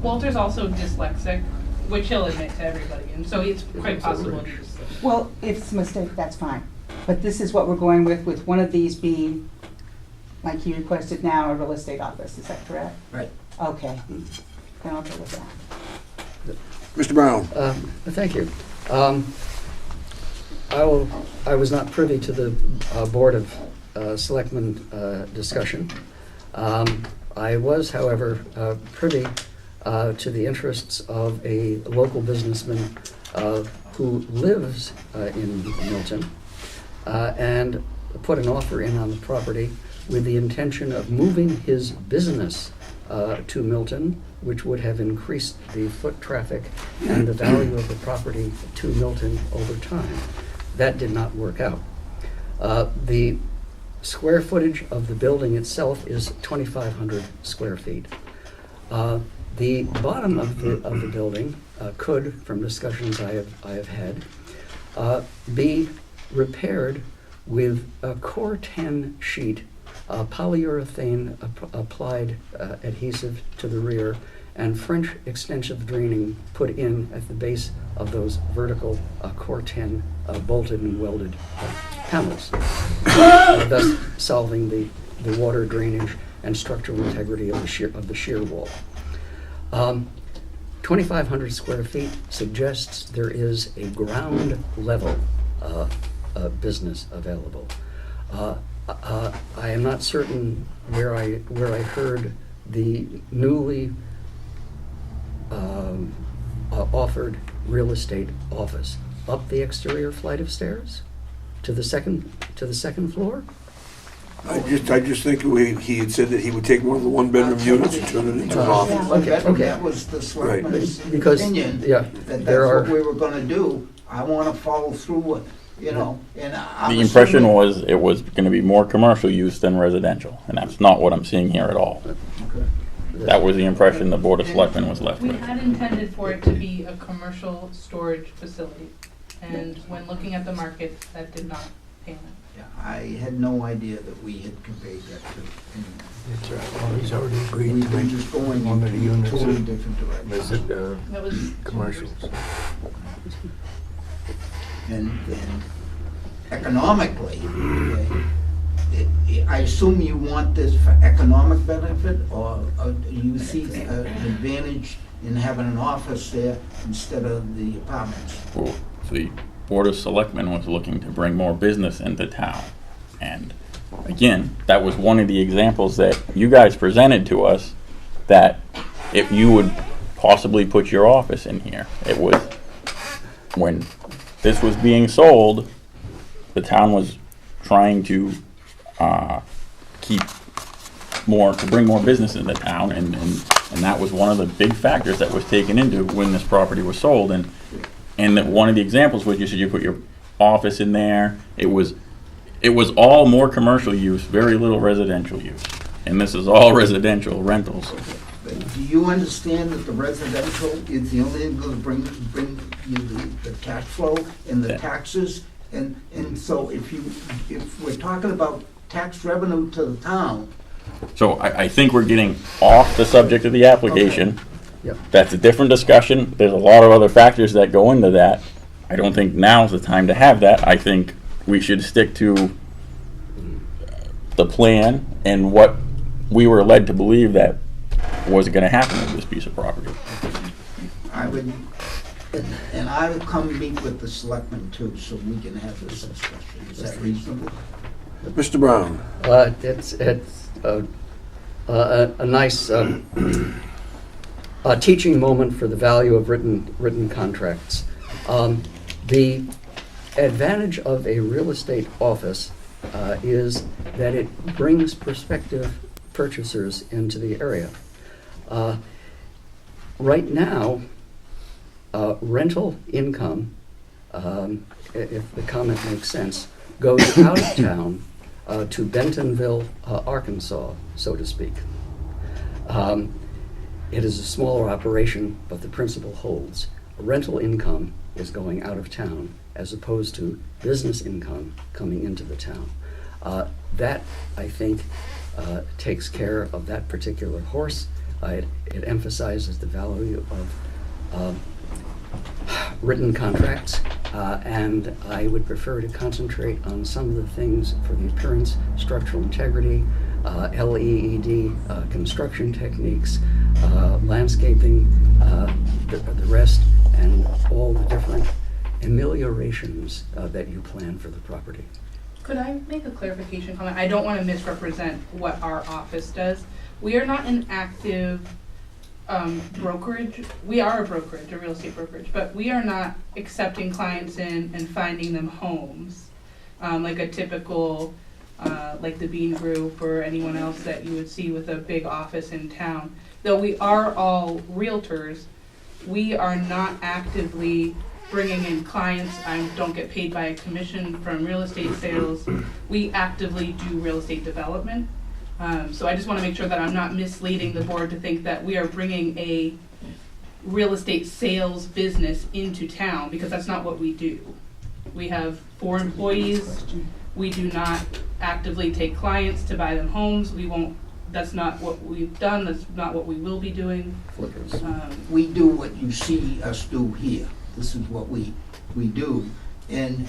Walter's also dyslexic, which he'll admit to everybody, and so it's quite possible he just. Well, if it's a mistake, that's fine. But this is what we're going with one of these being, like you requested now, a real estate office, is that correct? Right. Okay, then I'll go with that. Mr. Brown? Thank you. I was not privy to the Board of Selectmen discussion. I was, however, privy to the interests of a local businessman who lives in Milton and put an offer in on the property with the intention of moving his business to Milton, which would have increased the foot traffic and the value of the property to Milton over time. That did not work out. The square footage of the building itself is 2,500 square feet. The bottom of the building could, from discussions I have had, be repaired with a Core 10 sheet, polyurethane applied adhesive to the rear, and French extensive draining put in at the base of those vertical Core 10 bolted and welded panels, thus solving the water drainage and structural integrity of the shear wall. 2,500 square feet suggests there is a ground level business available. I am not certain where I heard the newly offered real estate office. Up the exterior flight of stairs to the second floor? I just think he had said that he would take one of the one-bedroom units and turn it into an office. Yeah, Okay. that was the selectmen's Because, opinion, yeah, that there that's are. what we were gonna do. I wanna follow through with, you know, and I'm The impression assuming- was it was gonna be more commercial use than residential, and that's not what I'm seeing here at all. That was the impression the Board of Selectmen was left We with. had intended for it to be a commercial storage facility, and when looking at the market, that did not pan out. Yeah, I had no idea that we had conveyed that to anyone. That's right. Well, he's already agreed We've to been make just going one of the in units totally a different directions. That was commercials. And economically, I assume you want this for economic benefit, or do you see an advantage in having an office there instead of the apartments? Well, the Board of Selectmen was looking to bring more business into town. And again, that was one of the examples that you guys presented to us, that if you would possibly put your office in here. It was, when this was being sold, the town was trying to bring more business into town, and that was one of the big factors that was taken into when this property was sold. And that one of the examples was, you said you put your office in there. It was all more commercial use, very little residential use. And this is all residential rentals. But do you understand that the residential is the only thing that bring you the cash flow and the Yeah. taxes? And so if we're talking about tax revenue to the town, So I think we're getting off the subject of the application. Yep. That's a different discussion. There's a lot of other factors that go into that. I don't think now's the time to have that. I think we should stick to the plan and what we were led to believe that was going to happen with this piece of property. I would, and I would come meet with the selectmen too, so we can have this discussion. Is that reasonable? Mr. Brown? It's a nice teaching moment for the value of written contracts. The advantage of a real estate office is that it brings prospective purchasers into the area. Right now, rental income, if the comment makes sense, goes out of town to Bentonville, Arkansas, so to speak. It is a smaller operation, but the principle holds. Rental income is going out of town as opposed to business income coming into the town. That, I think, takes care of that particular horse. It emphasizes the value of written contracts, and I would prefer to concentrate on some of the things for the appearance, structural integrity, LEED construction techniques, landscaping, the rest, and all the different ameliorations that you plan for the property. Could I make a clarification comment? I don't want to misrepresent what our office does. We are not an active brokerage. We are a brokerage, a real estate brokerage, but we are not accepting clients in and finding them homes, like a typical, like the Bean Group or anyone else that you would see with a big office in town. Though we are all realtors, we are not actively bringing in clients. I don't get paid by a commission from real estate sales. We actively do real estate development. So I just want to make sure that I'm not misleading the board to think that we are bringing a real estate sales business into town, because that's not what we do. We have 4 employees. We do not actively take clients to buy them homes. We won't. That's not what we've done. That's not what we will be doing. Flippers. We do what you see us do here. This is what we do. And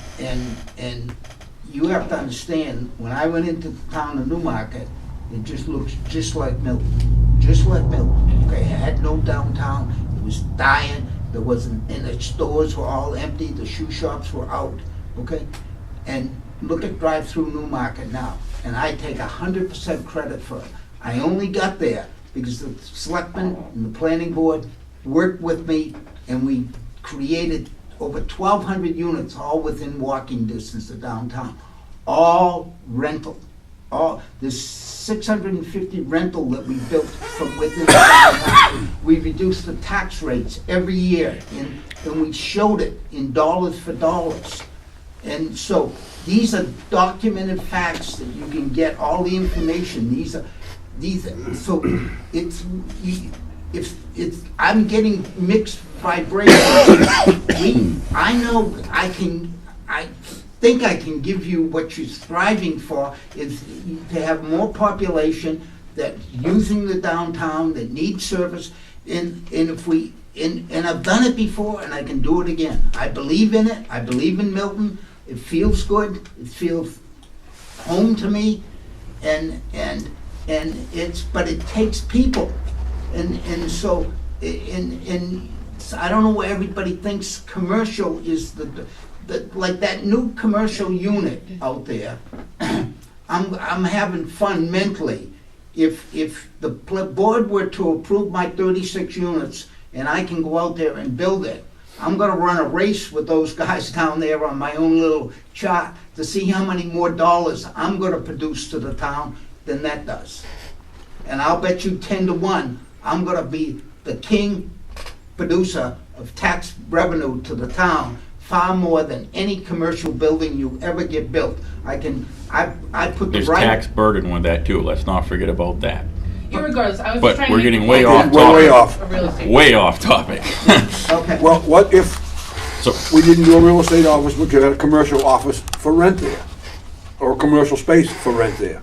you have to understand, when I went into the town of Newmarket, it just looks just like Milton. Just like Milton. Okay, it had no downtown. It was dying. There wasn't, and the stores were all empty, the shoe shops were out, okay? And look at drive-through Newmarket now, and I take 100% credit for it. I only got there because the selectmen and the planning board worked with me, and we created over 1,200 units, all within walking distance of downtown, all rental. There's 650 rental that we built from within the downtown. We reduced the tax rates every year, and we showed it in dollars for dollars. And so these are documented facts that you can get all the information. So I'm getting mixed vibrations. I know I think I can give you what you're striving for is to have more population that's using the downtown, that needs service, and I've done it before and I can do it again. I believe in it. I believe in Milton. It feels good. It feels home to me, and but it takes people, and so I don't know why everybody thinks commercial is like that new commercial unit out there. I'm having fun mentally. If the board were to approve my 36 units and I can go out there and build it, I'm gonna run a race with those guys down there on my own little chart to see how many more dollars I'm gonna produce to the town than that does. And I'll bet you 10 to 1, I'm gonna be the king producer of tax revenue to the town, far more than any commercial building you ever get built. I put the There's right. tax burden with that too, let's not forget about that. Irregardless, I was But just trying to we're make getting the way point off We're way topic. off. of real estate. Way off topic. Okay. Well, what if So, we didn't do a real estate office, we could have a commercial office for rent there? Or a commercial space for rent there?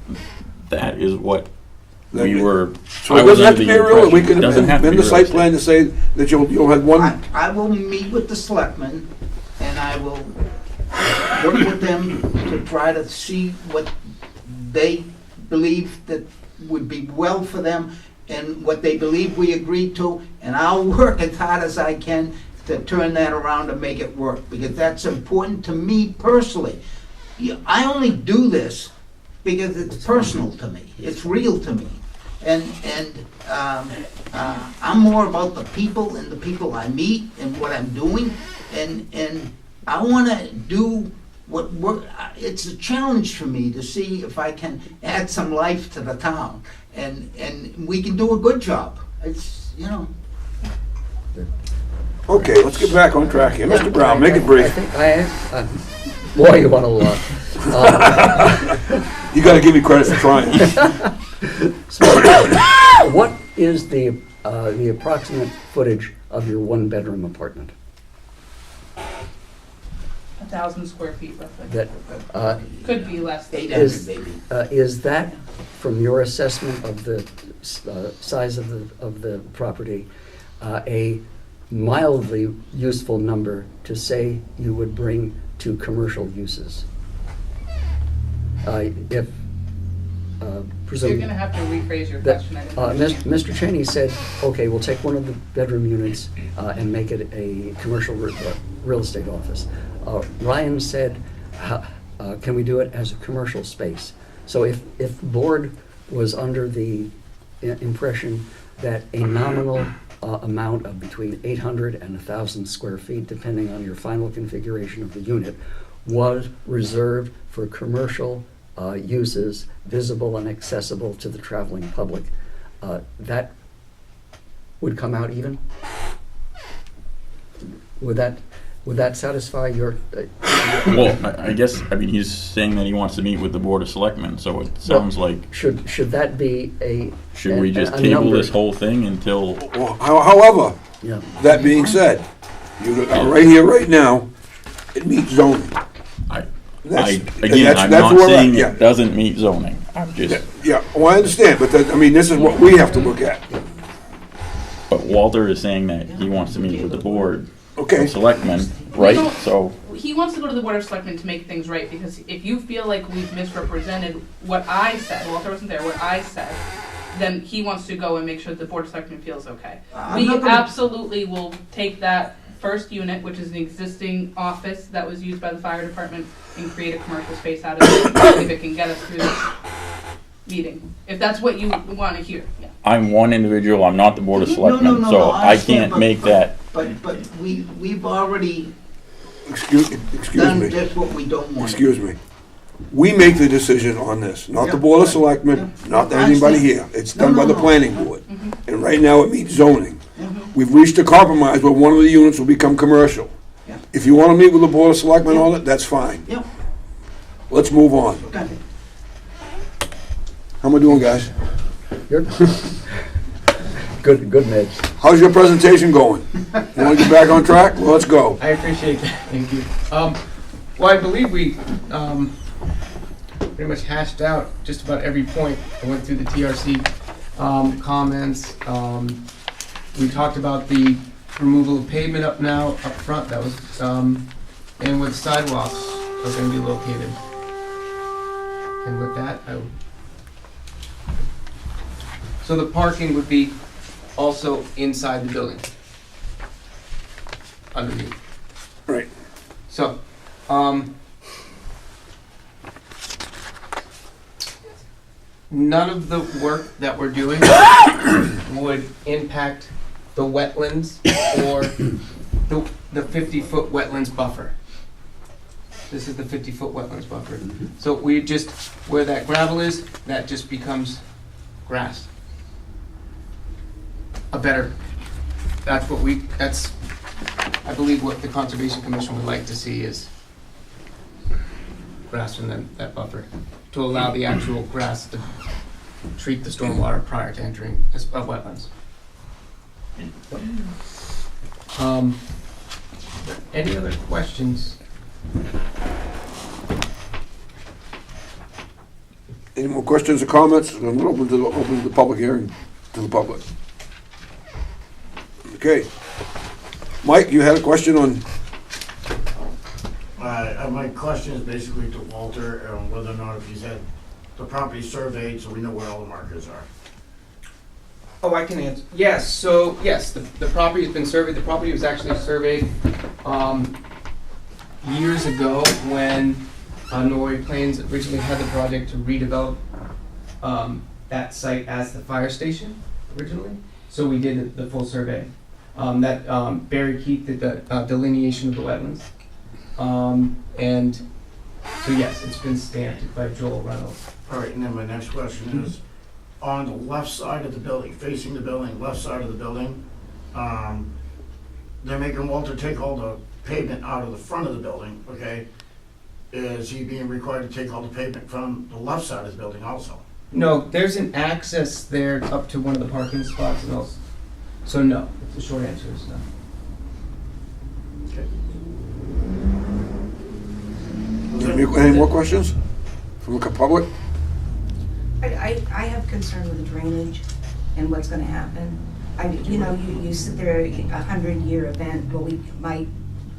that is what That we is- were, So I it was doesn't have under to the be a real, we impression, could it doesn't have have to been be the real site estate. plan to say that you'll have one, I will meet with the selectmen and I will work with them to try to see what they believe that would be well for them and what they believe we agreed to, and I'll work as hard as I can to turn that around and make it work, because that's important to me personally. I only do this because it's personal to me, it's real to me. And I'm more about the people and the people I meet and what I'm doing, and I wanna do what work. It's a challenge for me to see if I can add some life to the town, and we can do a good job. It's, you know. okay, let's get back on track here. Mr. Brown, make it I brief. think boy, you want to You gotta give me credit for trying. what is the approximate footage of your one-bedroom apartment? 1,000 square feet roughly. That Could be less than 800, Is- maybe. is that, from your assessment of the size of the property, a mildly useful number to say you would bring to commercial uses? If You're presumably. gonna have to rephrase your That, question. I didn't understand. Mr. Cheney said, okay, we'll take one of the bedroom units and make it a commercial real estate office. Ryan said, can we do it as a commercial space? So if the board was under the impression that a nominal amount of between 800 and 1,000 square feet, depending on your final configuration of the unit, was reserved for commercial uses visible and accessible to the traveling public, that would come out even? Would that satisfy your? Well, I guess, I mean, he's saying that he wants to meet with the Board of Selectmen, so it sounds like, Should that be a? should we just a table number? this whole thing until, Well, however, Yeah. that being said, right here, right now, it meets zoning. I'm that's not where saying yeah. it doesn't meet zoning. I'm just, Yeah, well, I understand, but I mean, this is what we have to look at. but Walter is saying that he wants to meet with the Board Okay, of Selectmen, right? don't- So, He wants to go to the Board of Selectmen to make things right, because if you feel like we've misrepresented what I said, Walter wasn't there, what I said, then he wants to go and make sure the Board of Selectmen feels okay. I'm We not gonna- absolutely will take that first unit, which is an existing office that was used by the fire department, and create a commercial space out of it, if it can get us through this meeting. If that's what you want to hear, yeah. I'm one individual, I'm not the Board of No, Selectmen, no, so I understand, can't but- make that. But we've already Excuse done me, just what we don't want. excuse me. We make the decision on this, not the Yeah. Board of Selectmen, not I anybody understand. here. It's No, done by no, the no. planning board. Mhm. And right now, it meets zoning. Mhm. We've reached a compromise where one of the units will become commercial. Yeah. If you want to meet with the Board of Selectmen on it, that's fine. Yeah. Let's move on. Okay. How am I doing, guys? You're good, Mitch. How's your presentation going? You want to get back on track? Well, let's go. I appreciate that, thank you. Well, I believe we pretty much hashed out just about every point. I went through the TRC comments. We talked about the removal of pavement up front, that was, and where the sidewalks are gonna be located. And with that, so the parking would be also inside the building. Underneath. Right. So, none of the work that we're doing would impact the wetlands or the 50-foot wetlands buffer. This is the 50-foot wetlands buffer. So we just, where that gravel is, that just becomes grass. That's, I believe what the Conservation Commission would like to see is grass from that buffer, to allow the actual grass to treat the stormwater prior to entering wetlands. Any other questions? Any more questions or comments? I'm going to open the public hearing to the public. Okay. Mike, you had a question on, My question is basically to Walter, whether or not if he's had the property surveyed so we know where all the markers are. Oh, I can answer. Yes, so, yes, the property has been surveyed. The property was actually surveyed years ago when Norway Plains originally had the project to redevelop that site as the fire station originally. So we did the full survey. Barry Keith did the delineation of the wetlands. And so yes, it's been stamped by Joel Reynolds. All right, and then my next question is, on the left side of the building, facing the building, left side of the building, they're making Walter take all the pavement out of the front of the building, okay? Is he being required to take all the pavement from the left side of the building also? No, there's an access there up to one of the parking spots and also, so no, the short answer is no. Okay. any more questions from the public? I have concern with the drainage and what's gonna happen. You sit there, 100-year event,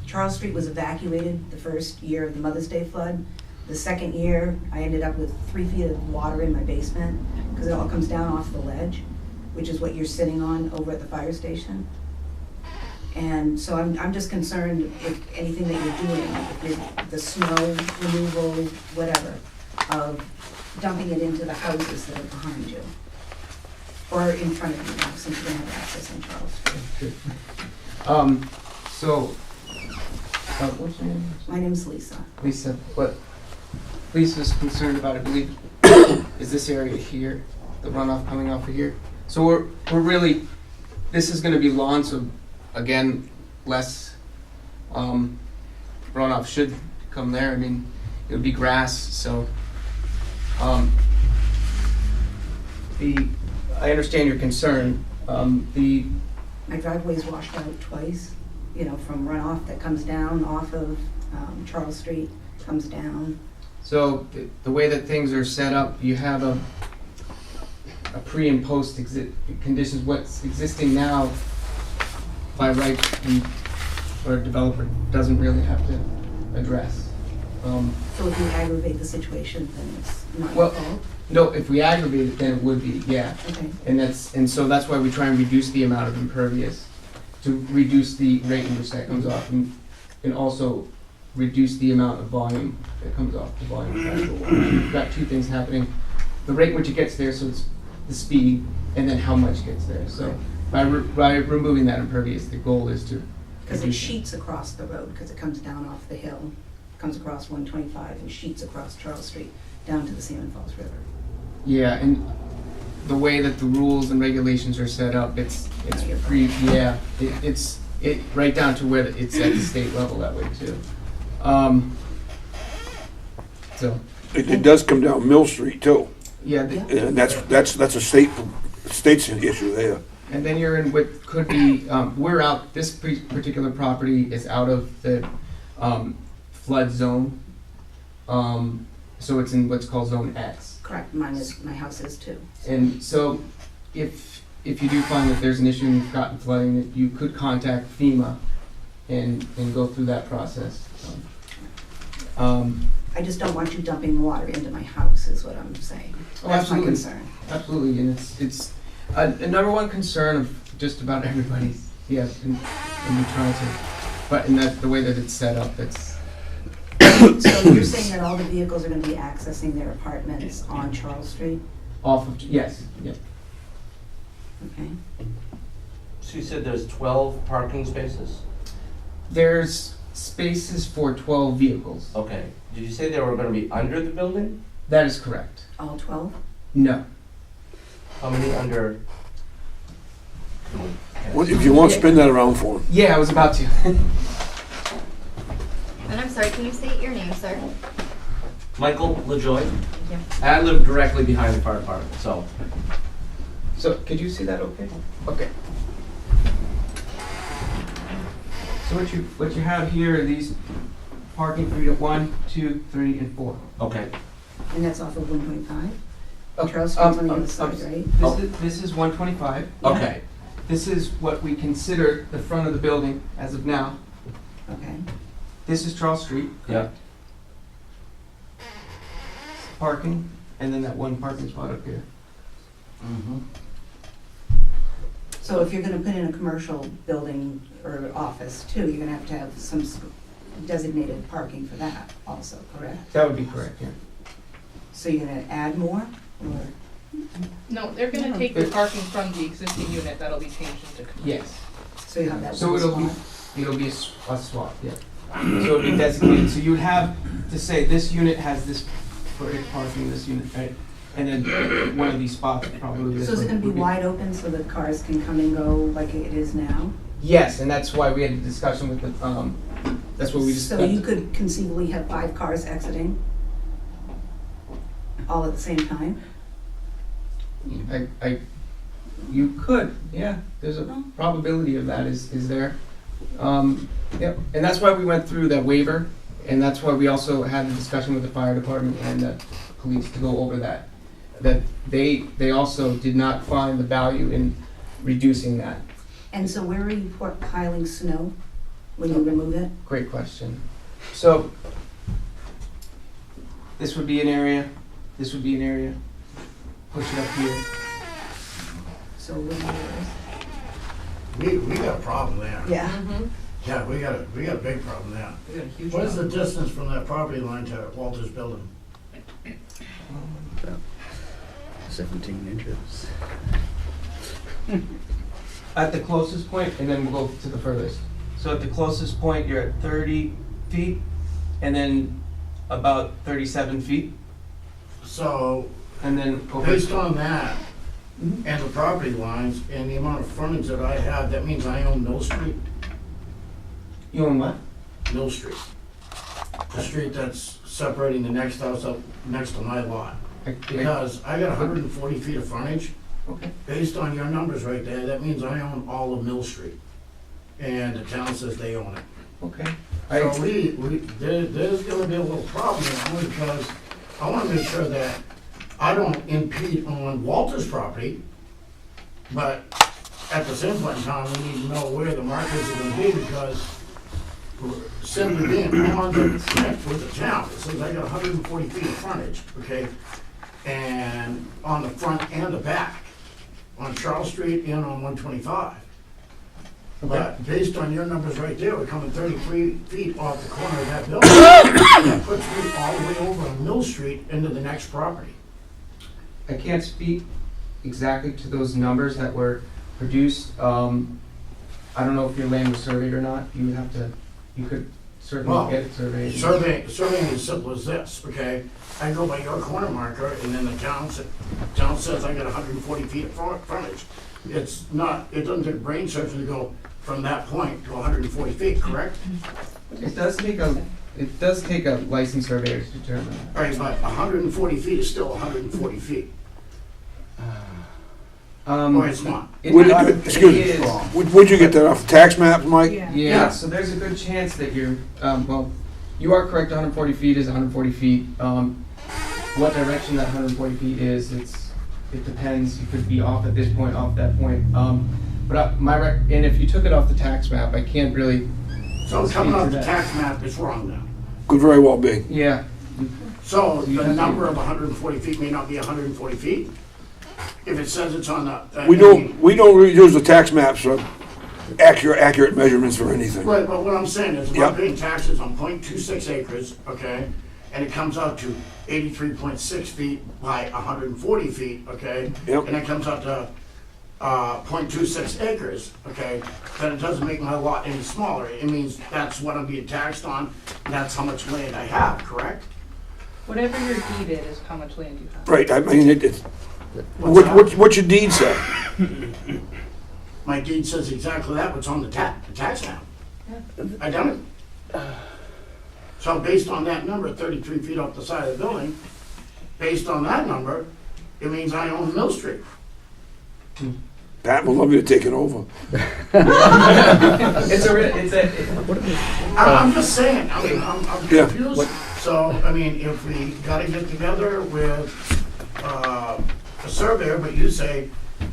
Charles Street was evacuated the first year of the Mother's Day flood. The second year, I ended up with 3 feet of water in my basement, because it all comes down off the ledge, which is what you're sitting on over at the fire station. And so I'm just concerned if anything that you're doing, if the snow removal, whatever, of dumping it into the houses that are behind you. Or in front of you, since you don't have access on Charles Street. What's your name? My name's Lisa. Lisa, what Lisa's concerned about, I believe, is this area here, the runoff coming off of here. So we're really, this is gonna be lawn, so again, less runoff should come there. I mean, it would be grass, so I understand your concern. My driveway's washed out twice, from runoff that comes down off of Charles Street, comes down. So the way that things are set up, you have a pre and post conditions. What's existing now, by right, or a developer doesn't really have to address. So if you aggravate the situation, then it's not your Well- fault? No, if we aggravate it, then it would be, yeah. Okay. And so that's why we try and reduce the amount of impervious, to reduce the rate in which that comes off, and also reduce the amount of volume that comes off, the volume of actual water. We've got two things happening: the rate in which it gets there, so it's the speed, and then how much gets there. So by removing that impervious, the goal is to Because it reduce sheets across the road, because it comes down off the hill, comes across 125 and sheets across Charles Street down to the Salmon Falls River. Yeah, and the way that the rules and regulations are set up, it's right down to where it's at the state level that way too. So, It does come down Mill Street too, yeah, and that's a state's issue there. and then you're in what could be, we're out, this particular property is out of the flood zone. So it's in what's called Zone X. Correct, my house is too. And so if you do find that there's an issue and you've gotten flooding, that you could contact FEMA and go through that process. I just don't want you dumping water into my house, is what I'm saying. Oh, That's my absolutely. concern. Absolutely, and it's a number one concern of just about everybody's, yeah, and we try to, and that's the way that it's set up, that's, So you're saying that all the vehicles are gonna be accessing their apartments on Charles Street? off of, yes, yeah. Okay. So you said there's 12 parking spaces? There's spaces for 12 vehicles. Okay. Did you say they were gonna be under the building? That is correct. All 12? No. How many under? What, if you want, spin that around for him. Yeah, I was about to. And I'm sorry, can you state your name, sir? Michael LaJoy. Thank you. And I live directly behind the fire department, so. So, could you see that okay? Okay. So what you have here are these parking for 1, 2, 3, and 4. Okay. And that's off of 125? Okay, Charles Street's on the other side, right? This is 125. Okay. This is what we consider the front of the building as of now. Okay. This is Charles Street. Yeah. Parking, and then that one parking spot up here. Mm-hmm. So if you're gonna put in a commercial building or office too, you're gonna have some designated parking for that also, correct? That would be correct, yeah. So you're gonna add more, or? No, they're gonna take the parking from the existing unit that'll be changed into commercial. Yes. So you have that So one it'll be spot? a swap, yeah. So it'll be designated, so you would have to say, this unit has this for it parking, this unit, right? And then one of these spots probably. So is it gonna be wide open so the cars can come and go like it is now? Yes, and that's why we had a discussion with the, that's what we just. So you could conceivably have 5 cars exiting all at the same time? You could, yeah, there's a probability of that is there. Yep, and that's why we went through that waiver, and that's why we also had a discussion with the fire department and the police to go over that. That they also did not find the value in reducing that. And so where are you piling snow when you remove it? Great question. So, this would be an area, this would be an area, push it up here. So what We got a problem there. Yeah. Yeah, we got a big problem there. We got a huge What is the problem. distance from that property line to Walter's building? 17 inches. At the closest point, and then we'll go to the furthest. So at the closest point, you're at 30 feet, and then about 37 feet, So, and then over. based on that, and the property lines, and the amount of frontage that I have, that means I own Mill Street? You own what? Mill Street. The street that's separating the next house up next to my lot. Because I got 140 feet of frontage. Okay. Based on your numbers right there, that means I own all of Mill Street. And the town says they own it. Okay. So there's gonna be a little problem here, only because I wanna make sure that I don't impede on Walter's property, but at the same point in time, we need to know where the markers are gonna be, because Simply being, I'm on the connect with the town, it says I got 140 feet of frontage, okay? And on the front and the back, on Charles Street and on 125. But based on your numbers right there, we're coming 33 feet off the corner of that building. That puts me all the way over on Mill Street into the next property. I can't speak exactly to those numbers that were produced. I don't know if your land was surveyed or not. You would have to, you could certainly Well, get it surveyed. Surveying is as simple as this, okay? I go by your corner marker, and then the town says I got 140 feet of frontage. It's not, it doesn't take brain surgeon to go from that point to 140 feet, correct? It does take a licensed surveyor to determine that. All right, but 140 feet is still 140 feet. Or it's not. Excuse me, where'd you get that off, the tax map, Mike? Yeah, so there's a good chance that you're, well, you are correct, 140 feet is 140 feet. What direction that 140 feet is, it depends. You could be off at this point, off that point. But and if you took it off the tax map, I can't really. So coming off the tax map is wrong now. Could very well be. Yeah. So the number of 140 feet may not be 140 feet? If it says it's on the. We don't really use the tax maps for accurate measurements for anything. Right, but what I'm saying is, if Yep. I'm paying taxes on 0.26 acres, okay, and it comes out to 83.6 feet by 140 feet, okay? Yep. And it comes out to 0.26 acres, okay, then it doesn't make my lot any smaller. It means that's what I'm being taxed on, and that's how much land I have, correct? Whatever your deed is how much land you have. Right, I mean, it's, What's what's your deed say? My deed says exactly that, what's on the tax map. I done it. So based on that number, 33 feet off the side of the building, based on that number, it means I own Mill Street. Pat will love you to take it over. I'm just saying, I mean, I'm Yeah. confused. So, I mean, if we gotta get together with a surveyor, but you say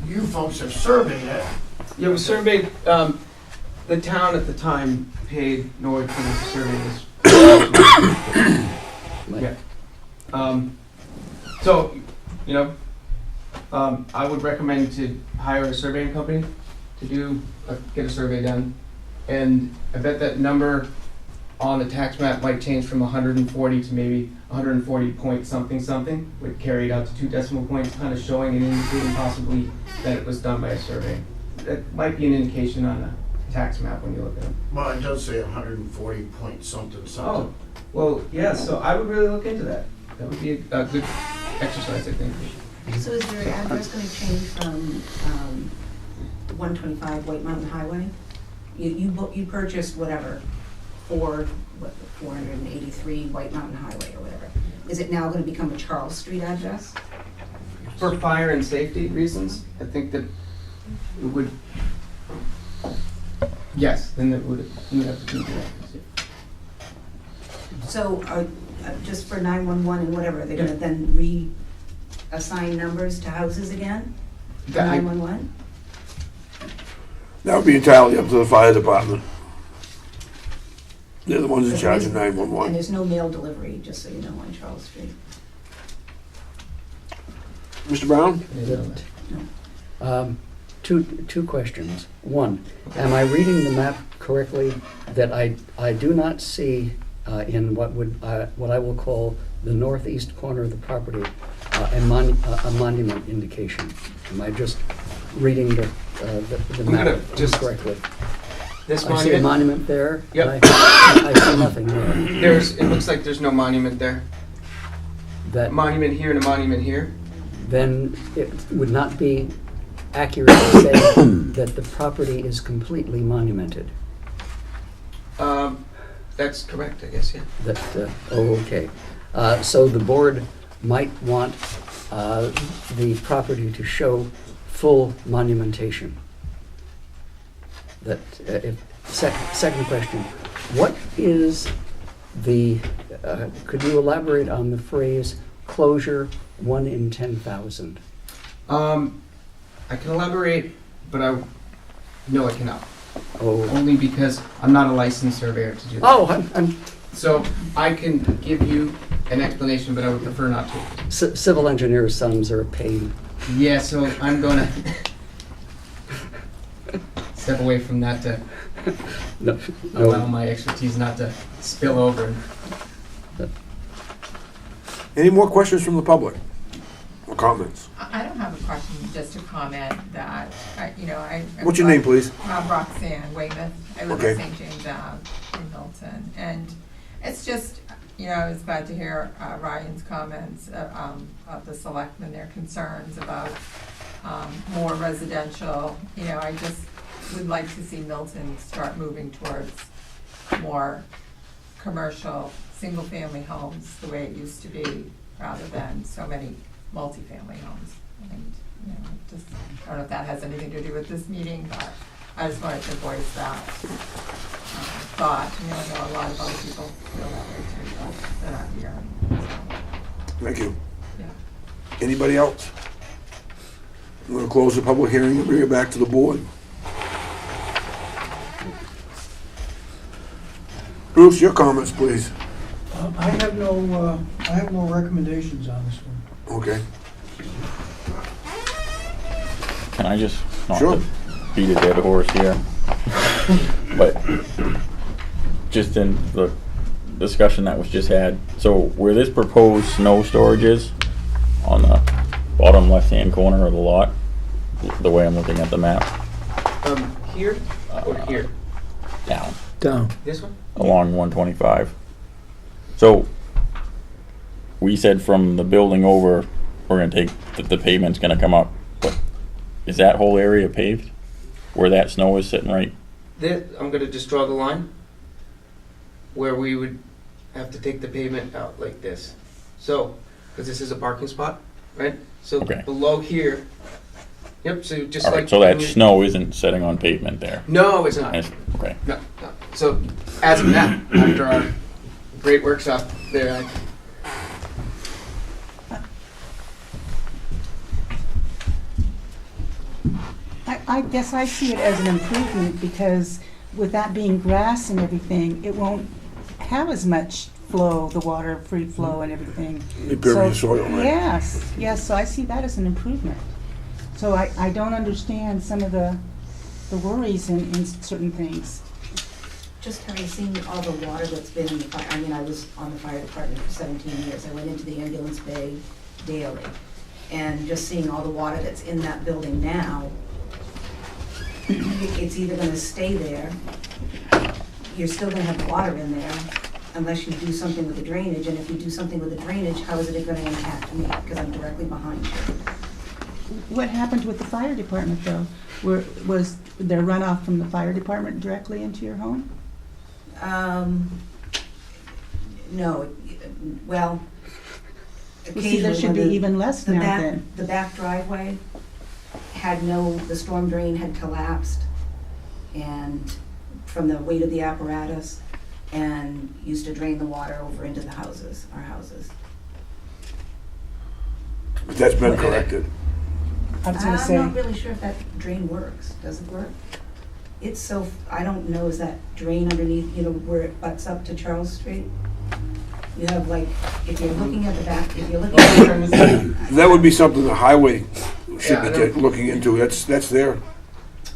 you folks have surveyed it. Yeah, we surveyed, the town at the time paid Norwood for the survey this. Yeah. So, you know, I would recommend to hire a surveying company to get a survey done. And I bet that number on the tax map might change from 140 to maybe 140 point something something, would carry it out to 2 decimal points, kind of showing and indicating possibly that it was done by a survey. That might be an indication on a tax map when you look at it. Well, it does say 140 point something Oh, something. well, yeah, so I would really look into that. That would be a good exercise, I think. So is your address gonna change from 125 White Mountain Highway? You purchased whatever, 483 White Mountain Highway or whatever. Is it now gonna become a Charles Street address? For fire and safety reasons, I think that it would, yes, then it would, you would have to do that. So, just for 911 and whatever, they're gonna then reassign numbers to houses again? For That I- 911? That would be entirely up to the fire department. They're the ones in charge of And 911. there's no mail delivery, just so you know, on Charles Street? Mr. Brown? Two questions. One, am I reading the map correctly that I do not see in what I will call the northeast corner of the property a monument indication? Am I just reading the map correctly? This I see a monument, monument there. Yep. and I see nothing there. it looks like there's no monument there. That Monument here and a monument here. then it would not be accurate to say that the property is completely monumented. That's correct, I guess, yeah. Okay. So the board might want the property to show full monumentation. Second question, what is could you elaborate on the phrase closure 1 in 10,000? I can elaborate, but no, I cannot. Oh, Only because I'm not a licensed surveyor to do that. oh, I'm So I can give you an explanation, but I would prefer not to. civil engineer's sons are a pain. Yeah, so I'm gonna step away from that to No, allow no. my expertise not to spill over. Any more questions from the public? Or comments? I don't have a question, just a comment that, What's your name, please? Roxanne Weymouth. I live Okay. in St. James Ave in Milton. And it's just, it's glad to hear Ryan's comments of the selectmen, their concerns about more residential. I just would like to see Milton start moving towards more commercial, single-family homes, the way it used to be, rather than so many multifamily homes. And, I don't know if that has anything to do with this meeting, but I just wanted to voice that thought. I know a lot of other people feel that way too, but they're not here. So, Thank you. yeah. Anybody else? I'm gonna close the public hearing and bring it back to the board. Bruce, your comments, please. I have no recommendations on this one. Okay. Can I just, not Sure. to beat a dead horse here, but just in the discussion that was just had, so where this proposed snow storage is, on the bottom left-hand corner of the lot, the way I'm looking at the map, Here or here? down, Down. This one? along 125. So, we said from the building over, we're gonna take, the pavement's gonna come up, but is that whole area paved? Where that snow is sitting right? I'm gonna just draw the line where we would have to take the pavement out like this. So, because this is a parking spot, right? So Okay. below here, yep, so just Alright, like. so that snow isn't sitting on pavement there? No, it's not. Okay. No, no. So as of now, after our great workshop there, I guess I see it as an improvement because with that being grass and everything, it won't have as much flow, the water, free flow and everything. Impervious soil, right? Yes, so I see that as an improvement. So I don't understand some of the worries in certain things. Just having seen all the water that's been in the fire, I was on the fire department for 17 years. I went into the ambulance bay daily. And just seeing all the water that's in that building now, it's either gonna stay there, you're still gonna have water in there unless you do something with the drainage. And if you do something with the drainage, how is it gonna impact me? Because I'm directly behind you. What happened with the fire department though? Was there runoff from the fire department directly into your home? No, well, You see, there should be occasionally even less the now back, then. the back driveway the storm drain had collapsed and from the weight of the apparatus and used to drain the water over into the houses, our houses. But that's been corrected. I was gonna I'm say, not really sure if that drain works. Does it work? It's so, I don't know, is that drain underneath, where it butts up to Charles Street? You have like, if you're looking at the back, if you're looking at That would be something the highway should be Yeah, I know. looking into. That's there,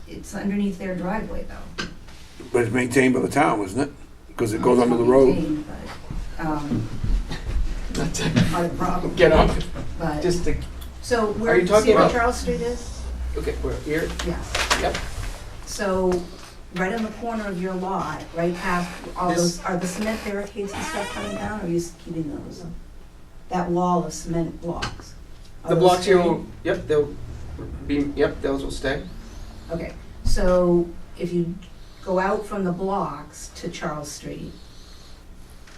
it's underneath their driveway though. but it's maintained by the town, isn't it? Because it goes It's under the not road. maintained, but, that's part of the problem. get up. But, Just to, so Are where, you talking see where about- Charles Street is? okay, we're here. Yes. Yep. So, right on the corner of your lot, right past all This- those, are the cement barricades and stuff coming down, or are you keeping those? That wall of cement blocks? Are The those blocks here staying? will, yep, they'll be, yep, those will stay. Okay, so if you go out from the blocks to Charles Street,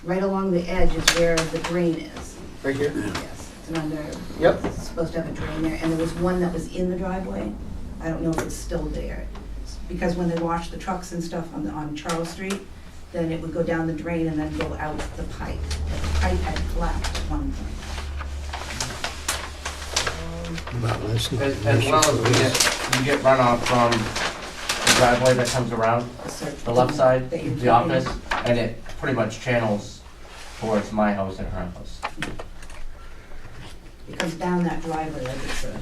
right along the edge is where the drain is. Right here? Yes, it's under, Yep. it's supposed to have a drain there, and there was one that was in the driveway. I don't know if it's still there. Because when they wash the trucks and stuff on Charles Street, then it would go down the drain and then go out the pipe. The pipe had collapsed at one point. Well, that's not- As well as we get runoff from the driveway that comes around the left side, That you're the office, and it pretty much channels towards my house and her house. It comes down that driveway like it's a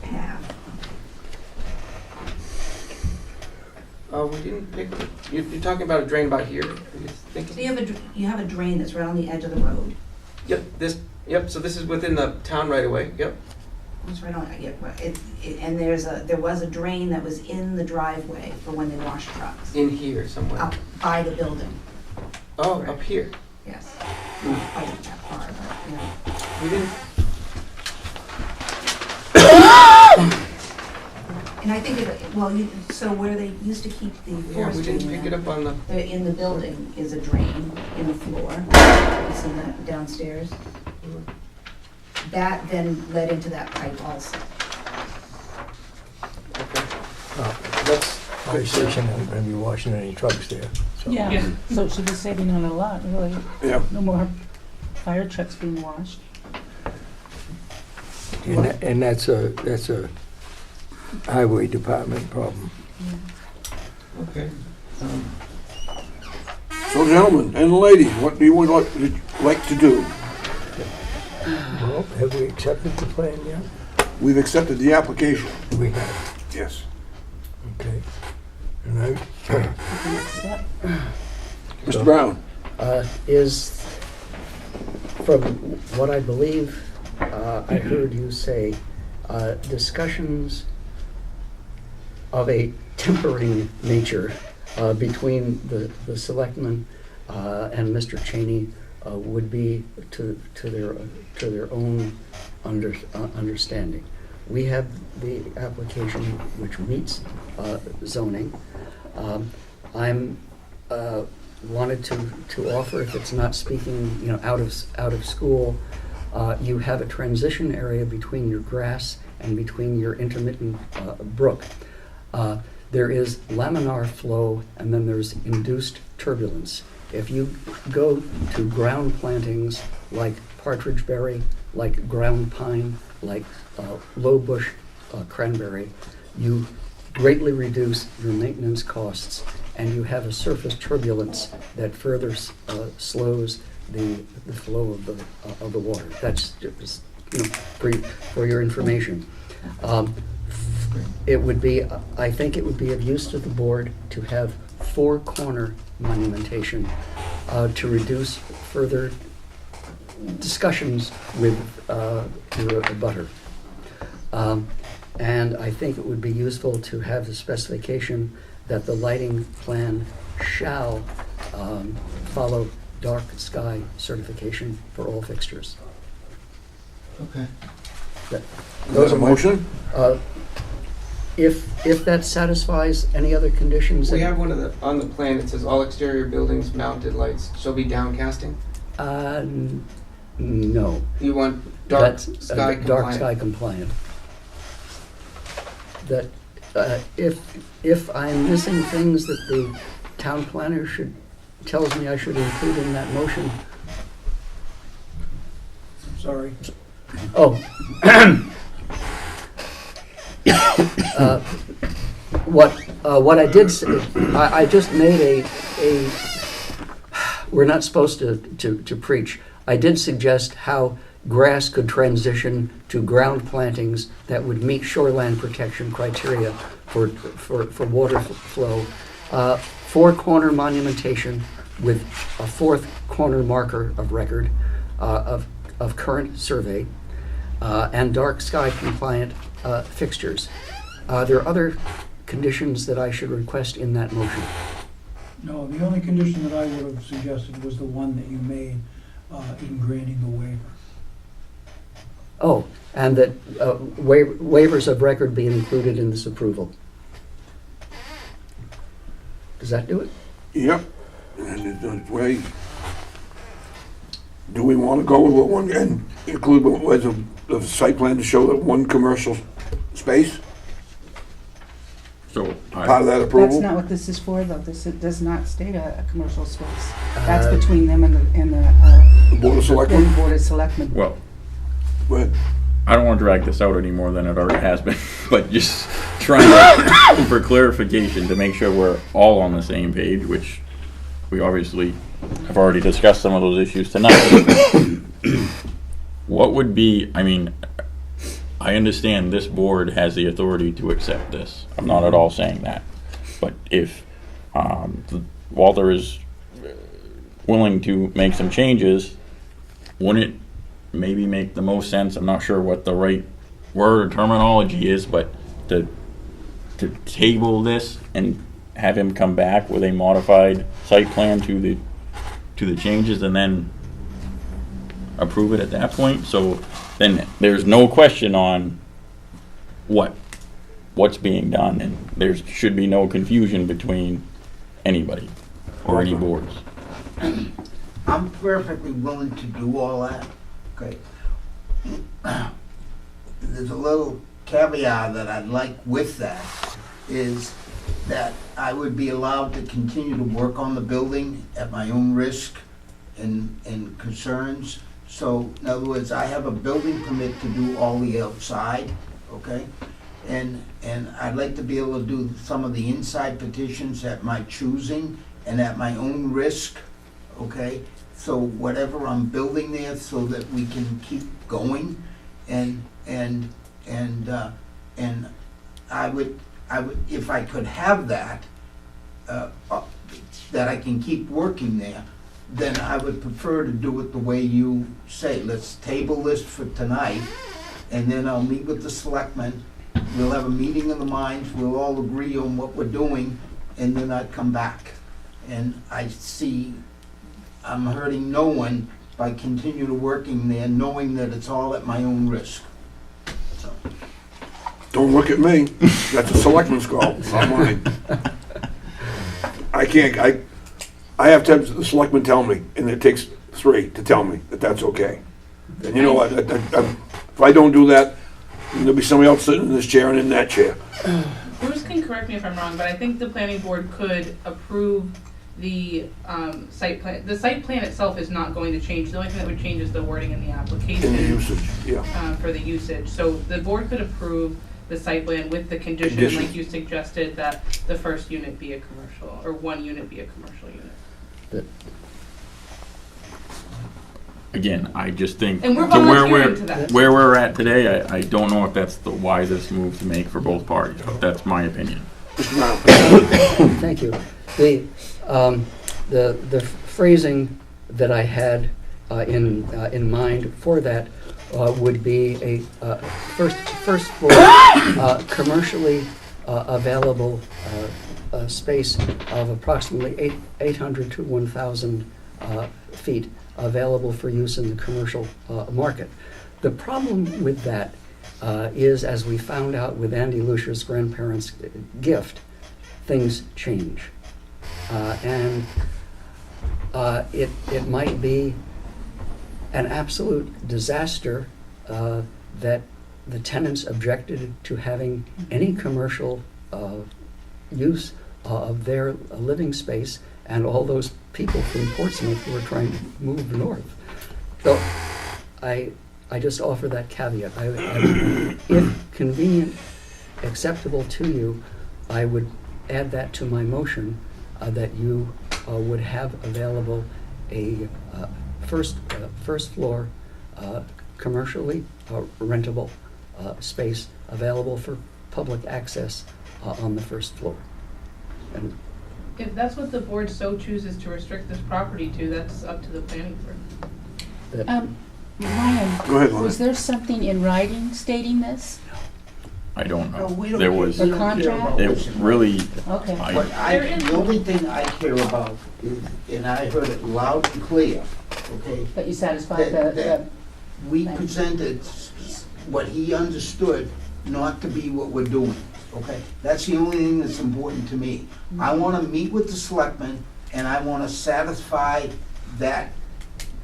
path. We didn't pick, you're talking about a drain about here, are you thinking? So you have a drain that's right on the edge of the road. Yep, so this is within the town right away, yep. It's right on, yeah, well, and there was a drain that was in the driveway for when they wash trucks. In here somewhere. Up by the building, Oh, up here. yes. Not quite that far, but, We didn't, And I think so where they used to keep the yeah, we forestry didn't pick it up on the, in the building is a drain in the floor. It's in the downstairs. That then led into that pipe also. that's. Fire station isn't gonna be washing any trucks there. So. Yeah, so it should be saving on a lot, really. Yeah. No more fire trucks being washed. And that's a highway department problem. Okay. So gentlemen and lady, what do you would like to do? Well, have we accepted the plan yet? We've accepted the application. We have, Yes. okay. And I, The next step. Mr. Brown? Is, from what I believe I heard you say, discussions of a tempering nature between the selectmen and Mr. Cheney would be to their own understanding. We have the application which meets zoning. I'm wanted to offer, if it's not speaking, out of school, you have a transition area between your grass and between your intermittent brook. There is laminar flow, and then there's induced turbulence. If you go to ground plantings like partridge berry, like ground pine, like low bush cranberry, you greatly reduce your maintenance costs, and you have a surface turbulence that further slows the flow of the water. That's just, for your information. It would be, I think it would be of use to the board to have four-corner monumentation to reduce further discussions with your abutter. And I think it would be useful to have the specification that the lighting plan shall follow dark sky certification for all fixtures. Okay. Those a motion? If that satisfies any other conditions. We have one on the plan, it says all exterior buildings mounted lights shall be downcasting. No. You want dark That's, sky compliant? Dark sky compliant. That, if I'm missing things that the town planner tells me I should include in that motion. Sorry. Oh. What I did say, I just made a we're not supposed to preach. I did suggest how grass could transition to ground plantings that would meet shoreline protection criteria for water flow. Four-corner monumentation with a fourth corner marker of record of current survey, and dark sky compliant fixtures. There are other conditions that I should request in that motion. No, the only condition that I would have suggested was the one that you made in granting the waiver. Oh, and that waivers of record be included in this approval. Does that do it? Yep. And do we want to go with one and include as a site plan to show that one commercial space? So Part of that That's approval? not what this is for, though. This does not state a commercial space. That's between them and the Board of Selectmen? Board of Selectmen. Well, Go ahead. I don't want to drag this out any more than it already has been, but just trying for clarification to make sure we're all on the same page, which we obviously have already discussed some of those issues tonight. What would be, I mean, I understand this board has the authority to accept this. I'm not at all saying that. But if Walter is willing to make some changes, wouldn't it maybe make the most sense? I'm not sure what the right word or terminology is, but to table this and have him come back with a modified site plan to the changes and then approve it at that point. So then there's no question on what's being done, and there should be no confusion between anybody or any boards. I'm perfectly willing to do all that, okay? There's a little caveat that I'd like with that, is that I would be allowed to continue to work on the building at my own risk and concerns. So, in other words, I have a building permit to do all the outside, okay? And I'd like to be able to do some of the inside petitions at my choosing and at my own risk, okay? So whatever I'm building there, so that we can keep going, and I would, if I could have that, that I can keep working there, then I would prefer to do it the way you say. Let's table this for tonight, and then I'll meet with the selectmen. We'll have a meeting of the minds, we'll all agree on what we're doing, and then I'd come back. And I see I'm hurting no one by continuing working there, knowing that it's all at my own risk. So. Don't look at me. That's a selectman's call, not mine. I have to have the selectmen tell me, and it takes 3 to tell me that that's okay. And you know what, if I don't do that, there'll be somebody else sitting in this chair and in that chair. Bruce can correct me if I'm wrong, but I think the planning board could approve the site plan. The site plan itself is not going to change. The only thing that would change is the wording in the application. In the usage, yeah. For the usage. So the board could approve the site plan with the condition, like you suggested, that the first unit be a commercial, or one unit be a commercial unit. Again, I just think And we're to volunteering to that. where we're at today, I don't know if that's the wisest move to make for both parties, but that's my opinion. Thank you. The phrasing that I had in mind for that would be a first floor commercially available space of approximately 800 to 1,000 feet available for use in the commercial market. The problem with that is, as we found out with Andy Lucia's grandparents' gift, things change. And it might be an absolute disaster that the tenants objected to having any commercial use of their living space, and all those people from Portsmouth who are trying to move north. So I just offer that caveat. If convenient, acceptable to you, I would add that to my motion, that you would have available a first floor commercially rentable space available for public access on the first floor. And If that's what the board so chooses to restrict this property to, that's up to the planning board. Ryan, Go ahead, Lana. was there something in writing stating this? I don't know. No, we don't There care- was, we don't care contract? about it what's in really, Okay. But the only thing I care about is, and I heard it loud and clear, okay? But you satisfied that we Thank you. presented what he understood not to be what we're doing, okay? That's the only thing that's important to me. I wanna meet with the selectmen, and I wanna satisfy that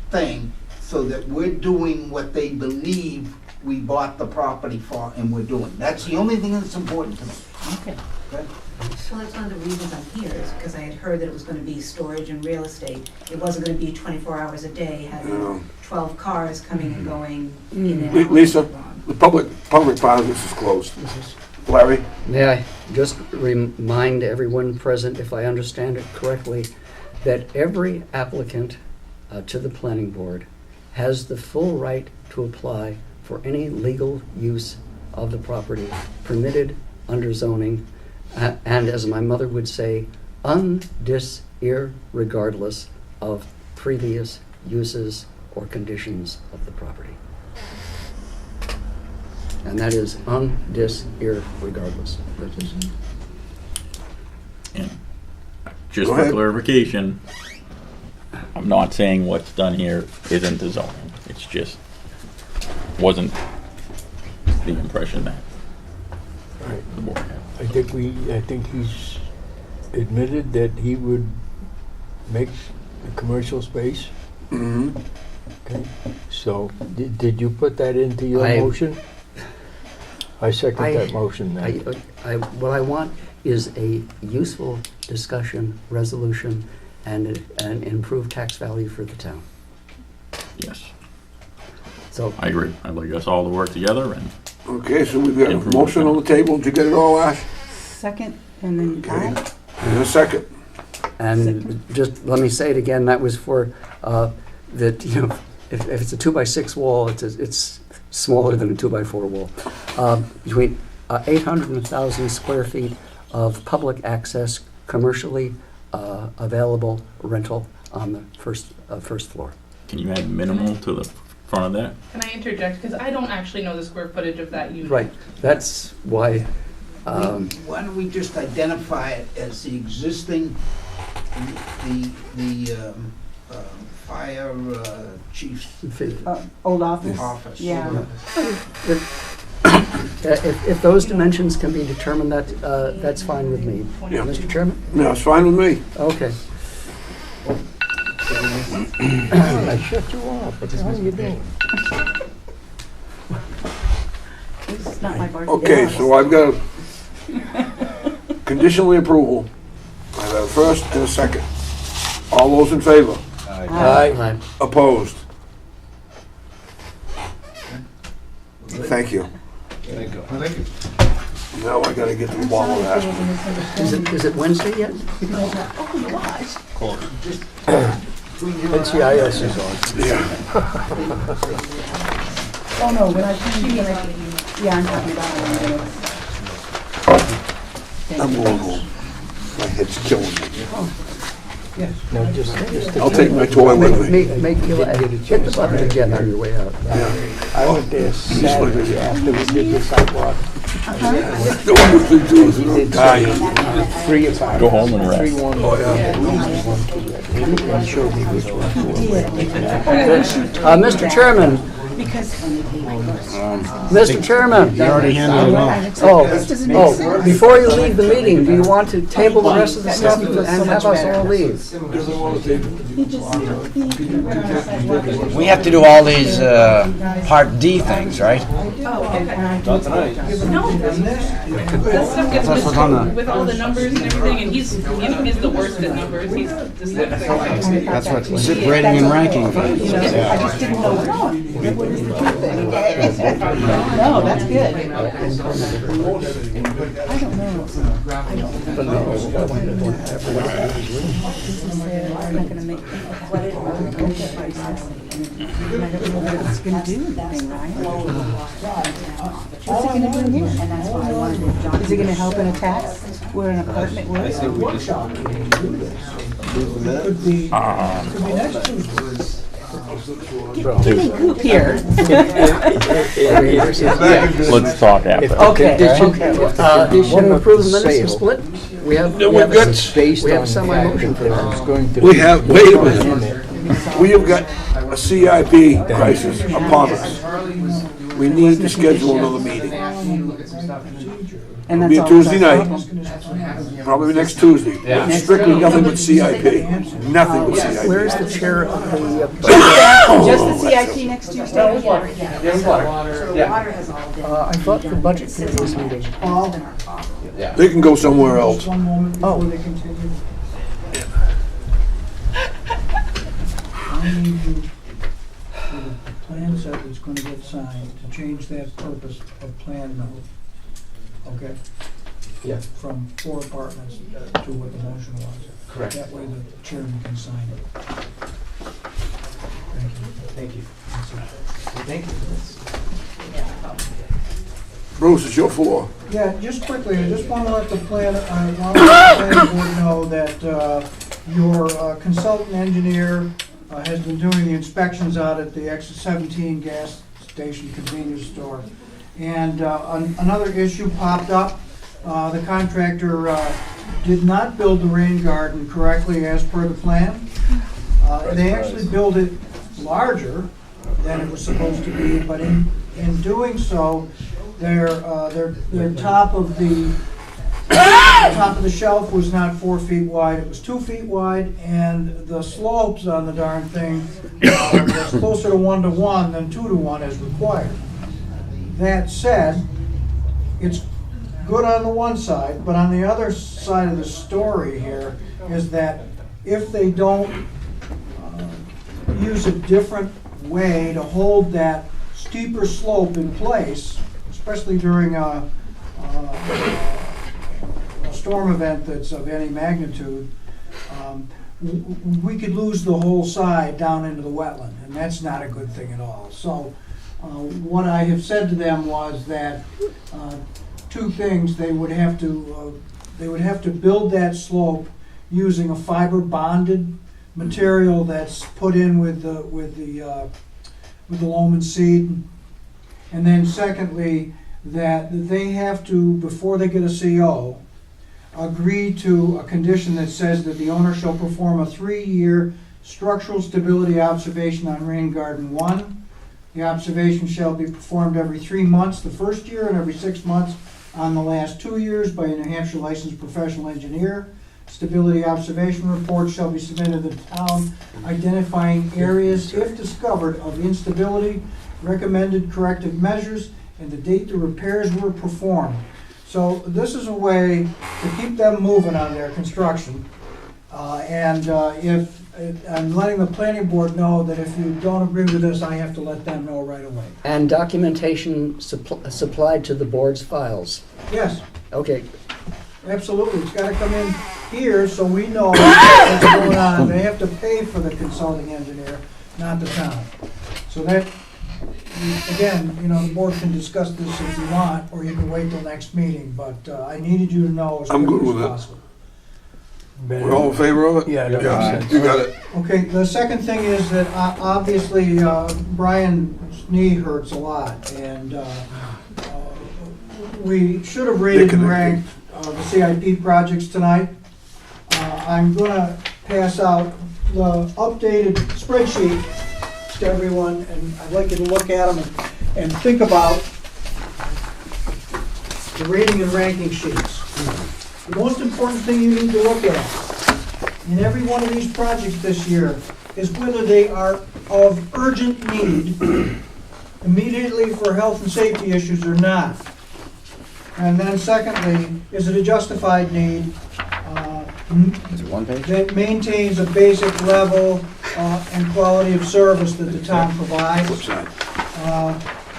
thing, so that we're doing what they believe we bought the property for, and we're doing. That's the only thing that's important to me. Okay. Okay? Well, that's one of the reasons I'm here, is because I had heard that it was gonna be storage and real estate. It wasn't gonna be 24 hours a day, having 12 cars coming and going in and out. Lisa, the public part of this is closed. Larry? May I just remind everyone present, if I understand it correctly, that every applicant to the planning board has the full right to apply for any legal use of the property permitted under zoning, and as my mother would say, irregardless of previous uses or conditions of the property. And that is irregardless. And just Go for ahead. clarification, I'm not saying what's done here isn't the zoning. It's just wasn't the impression that the board had. I think he's admitted that he would make a commercial space. Mm-hmm. Okay, so did you put that into your motion? I second that motion then. What I want is a useful discussion, resolution, and an improved tax value for the town. Yes, So I agree. I'd like us all to work together and Okay, so we've got a motion on the table. Did you get it all, Ash? Second, and then Okay. aye. And a second. And just let me say it again, that was for, that, you know, if it's a 2x6 wall, it's smaller than a 2x4 wall. Between 800 and 1,000 square feet of public access, commercially available rental on the first floor. can you add minimal to the front of that? Can I interject? Because I don't actually know the square footage of that unit. Right, that's why, Why don't we just identify it as the existing, the fire chief's Old office? office? Yeah. if those dimensions can be determined, that's fine with me. Yeah. Mr. Chairman? No, it's fine with me. Okay. I shut you off, what the hell are you doing? This is not my birthday. Okay, so I've got conditionally approval. I have a first and a second. All those in favor? Aye. Opposed? Thank you. Thank you. Now I gotta get to the bottom of that. Is it Wednesday yet? Oh, gosh. NCIS is on. Yeah. Oh, no, when I, yeah, I'm talking about it. I'm going home. My head's killing me. No, just I'll take my toy with me. Make you hit the button again on your way out. I went there Saturday after we did the sidewalk. The one thing to do is dying. 3 apartments. Go home and rest. 3 1 one and showed me which one to Mr. Chairman, Mr. Chairman. You already handled it all. Oh, before you leave the meeting, do you want to table the rest of the stuff and have us all leave? We have to do all these Part D things, right? Not tonight. No. This stuff gets mixed up with all the numbers and everything, and he's the worst at numbers. He's dyslexic. That's what zip rating and ranking. I just didn't know. No, that's good. I don't know. I'm not gonna make. I don't know what it's gonna do anything, right? What's it gonna do here? And that's why I wanted to. Is it gonna help in a tax where an apartment would? Could be next Tuesday. Getting coop here. Let's talk after. Okay. Want to approve the minutes of split? We have some motion for that. We have, wait a minute. We have got a CIP crisis upon us. We need to schedule another meeting. And It'll be that's a all. Tuesday night, probably next Tuesday. Strictly nothing but CIP, nothing but CIP. Where is the chair of the? Just the CIP next Tuesday? I thought the budget committee was meeting. They can go somewhere else. One moment before they continue. I need you, for the plan set that's gonna get signed, to change that purpose of plan note Okay? Yeah. From 4 apartments to what the motion was. Correct. That way the chairman can sign it. Thank you. Thank you. That's it. Thank you for this. Bruce, it's your floor. Yeah, just quickly, I just want to let the planning board know that your consultant engineer has been doing the inspections out at the Exit 17 gas station convenience store. And another issue popped up. The contractor did not build the rain garden correctly as per the plan. They actually built it larger than it was supposed to be, but in doing so, their top of the shelf was not 4 feet wide, it was 2 feet wide, and the slopes on the darn thing was closer to 1 to 1 than 2 to 1 as required. That said, it's good on the one side, but on the other side of the story here is that if they don't use a different way to hold that steeper slope in place, especially during a storm event that's of any magnitude, we could lose the whole side down into the wetland, and that's not a good thing at all. So what I have said to them was that 2 things: they would have to build that slope using a fiber bonded material that's put in with the loam and seed, and then secondly, that they have to, before they get a CO, agree to a condition that says that the owner shall perform a 3-year structural stability observation on rain garden 1. The observation shall be performed every 3 months the first year and every 6 months on the last 2 years by a New Hampshire licensed professional engineer. Stability observation reports shall be submitted to the town identifying areas, if discovered, of instability, recommended corrective measures, and the date the repairs were performed. So this is a way to keep them moving on their construction. If I'm letting the planning board know that if you don't agree with this, I have to let them know right away. And documentation supplied to the board's files. Yes, Okay, absolutely. It's got to come in here so we know what's going on. They have to pay for the consulting engineer, not the town. So that, again, the board can discuss this if you want, or you can wait till next meeting, but I needed you to know as I'm good quickly with as it. possible. We're all in favor of it? Yeah, that makes sense. You got it. Okay, the second thing is that obviously Brian's knee hurts a lot, and we should have rated and ranked the CIP projects tonight. I'm going to pass out the updated spreadsheet to everyone, and I'd like you to look at them and think about the rating and ranking sheets. The most important thing you need to look at in every one of these projects this year is whether they are of urgent need immediately for health and safety issues or not. And then secondly, is it a justified need Is it one page? that maintains a basic level and quality of service that the town provides? Flip side.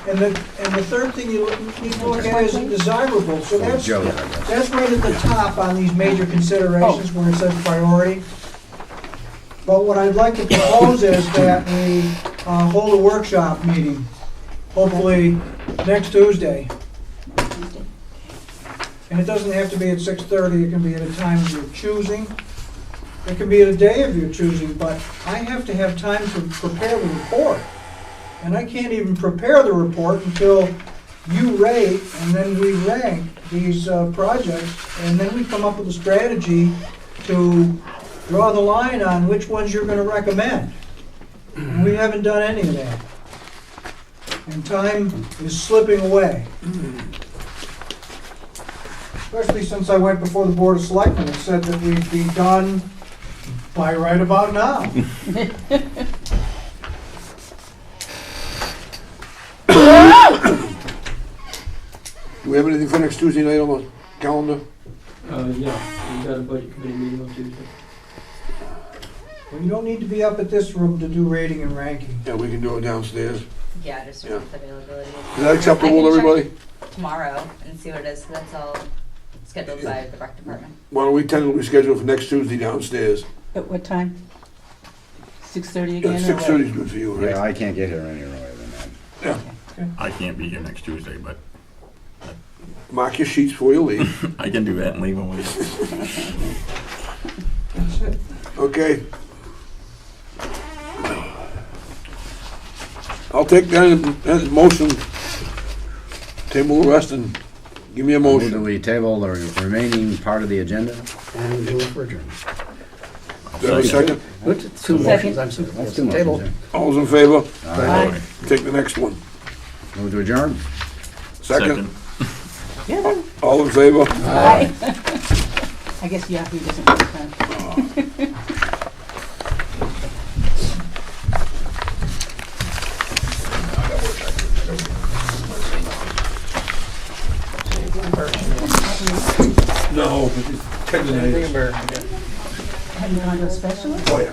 And the third thing you need to look at is desirable. So that's Joe's, I guess. that's right at the top on these major considerations where it says priority. But what I'd like to propose is that we hold a workshop meeting, hopefully next Tuesday. And it doesn't have to be at 6:30, it can be at a time of your choosing. It can be at a day of your choosing, but I have to have time to prepare the report. And I can't even prepare the report until you rate and then we rank these projects, and then we come up with a strategy to draw the line on which ones you're going to recommend. And we haven't done any of that. And time is slipping away. Especially since I went before the Board of Selectmen and said that we'd be done by right about now. Do we have anything for next Tuesday night on the calendar? Yeah, we got a budget committee meeting on Tuesday. Well, you don't need to be up at this room to do rating and ranking. Yeah, we can do it downstairs. Yeah, just Yeah. with availability. Is that acceptable to everybody? tomorrow and see what it is, 'cause that's all scheduled by the rec department. Why don't we tentatively schedule for next Tuesday downstairs? At what time? 6:30 again, or what? 6:30 is good for you, Yeah, right? I can't get here any earlier than that. I can't be here next Tuesday, but Mark your sheets before you leave. I can do that and leave them with you. Okay. I'll take that motion, table the rest, and give me a Move that motion. we table the remaining part of the agenda. And move for adjournment. Do I have a second? What's it? Two motions, I'm sorry. That's Yes, two table. motions, All's in favor? All right. Aye. Take the next one. Move to adjourn? Second? Yeah. All in favor? Aye. I guess Yahoo doesn't work, huh? No, tendonitis. Have you gone to a specialist? Oh, yeah.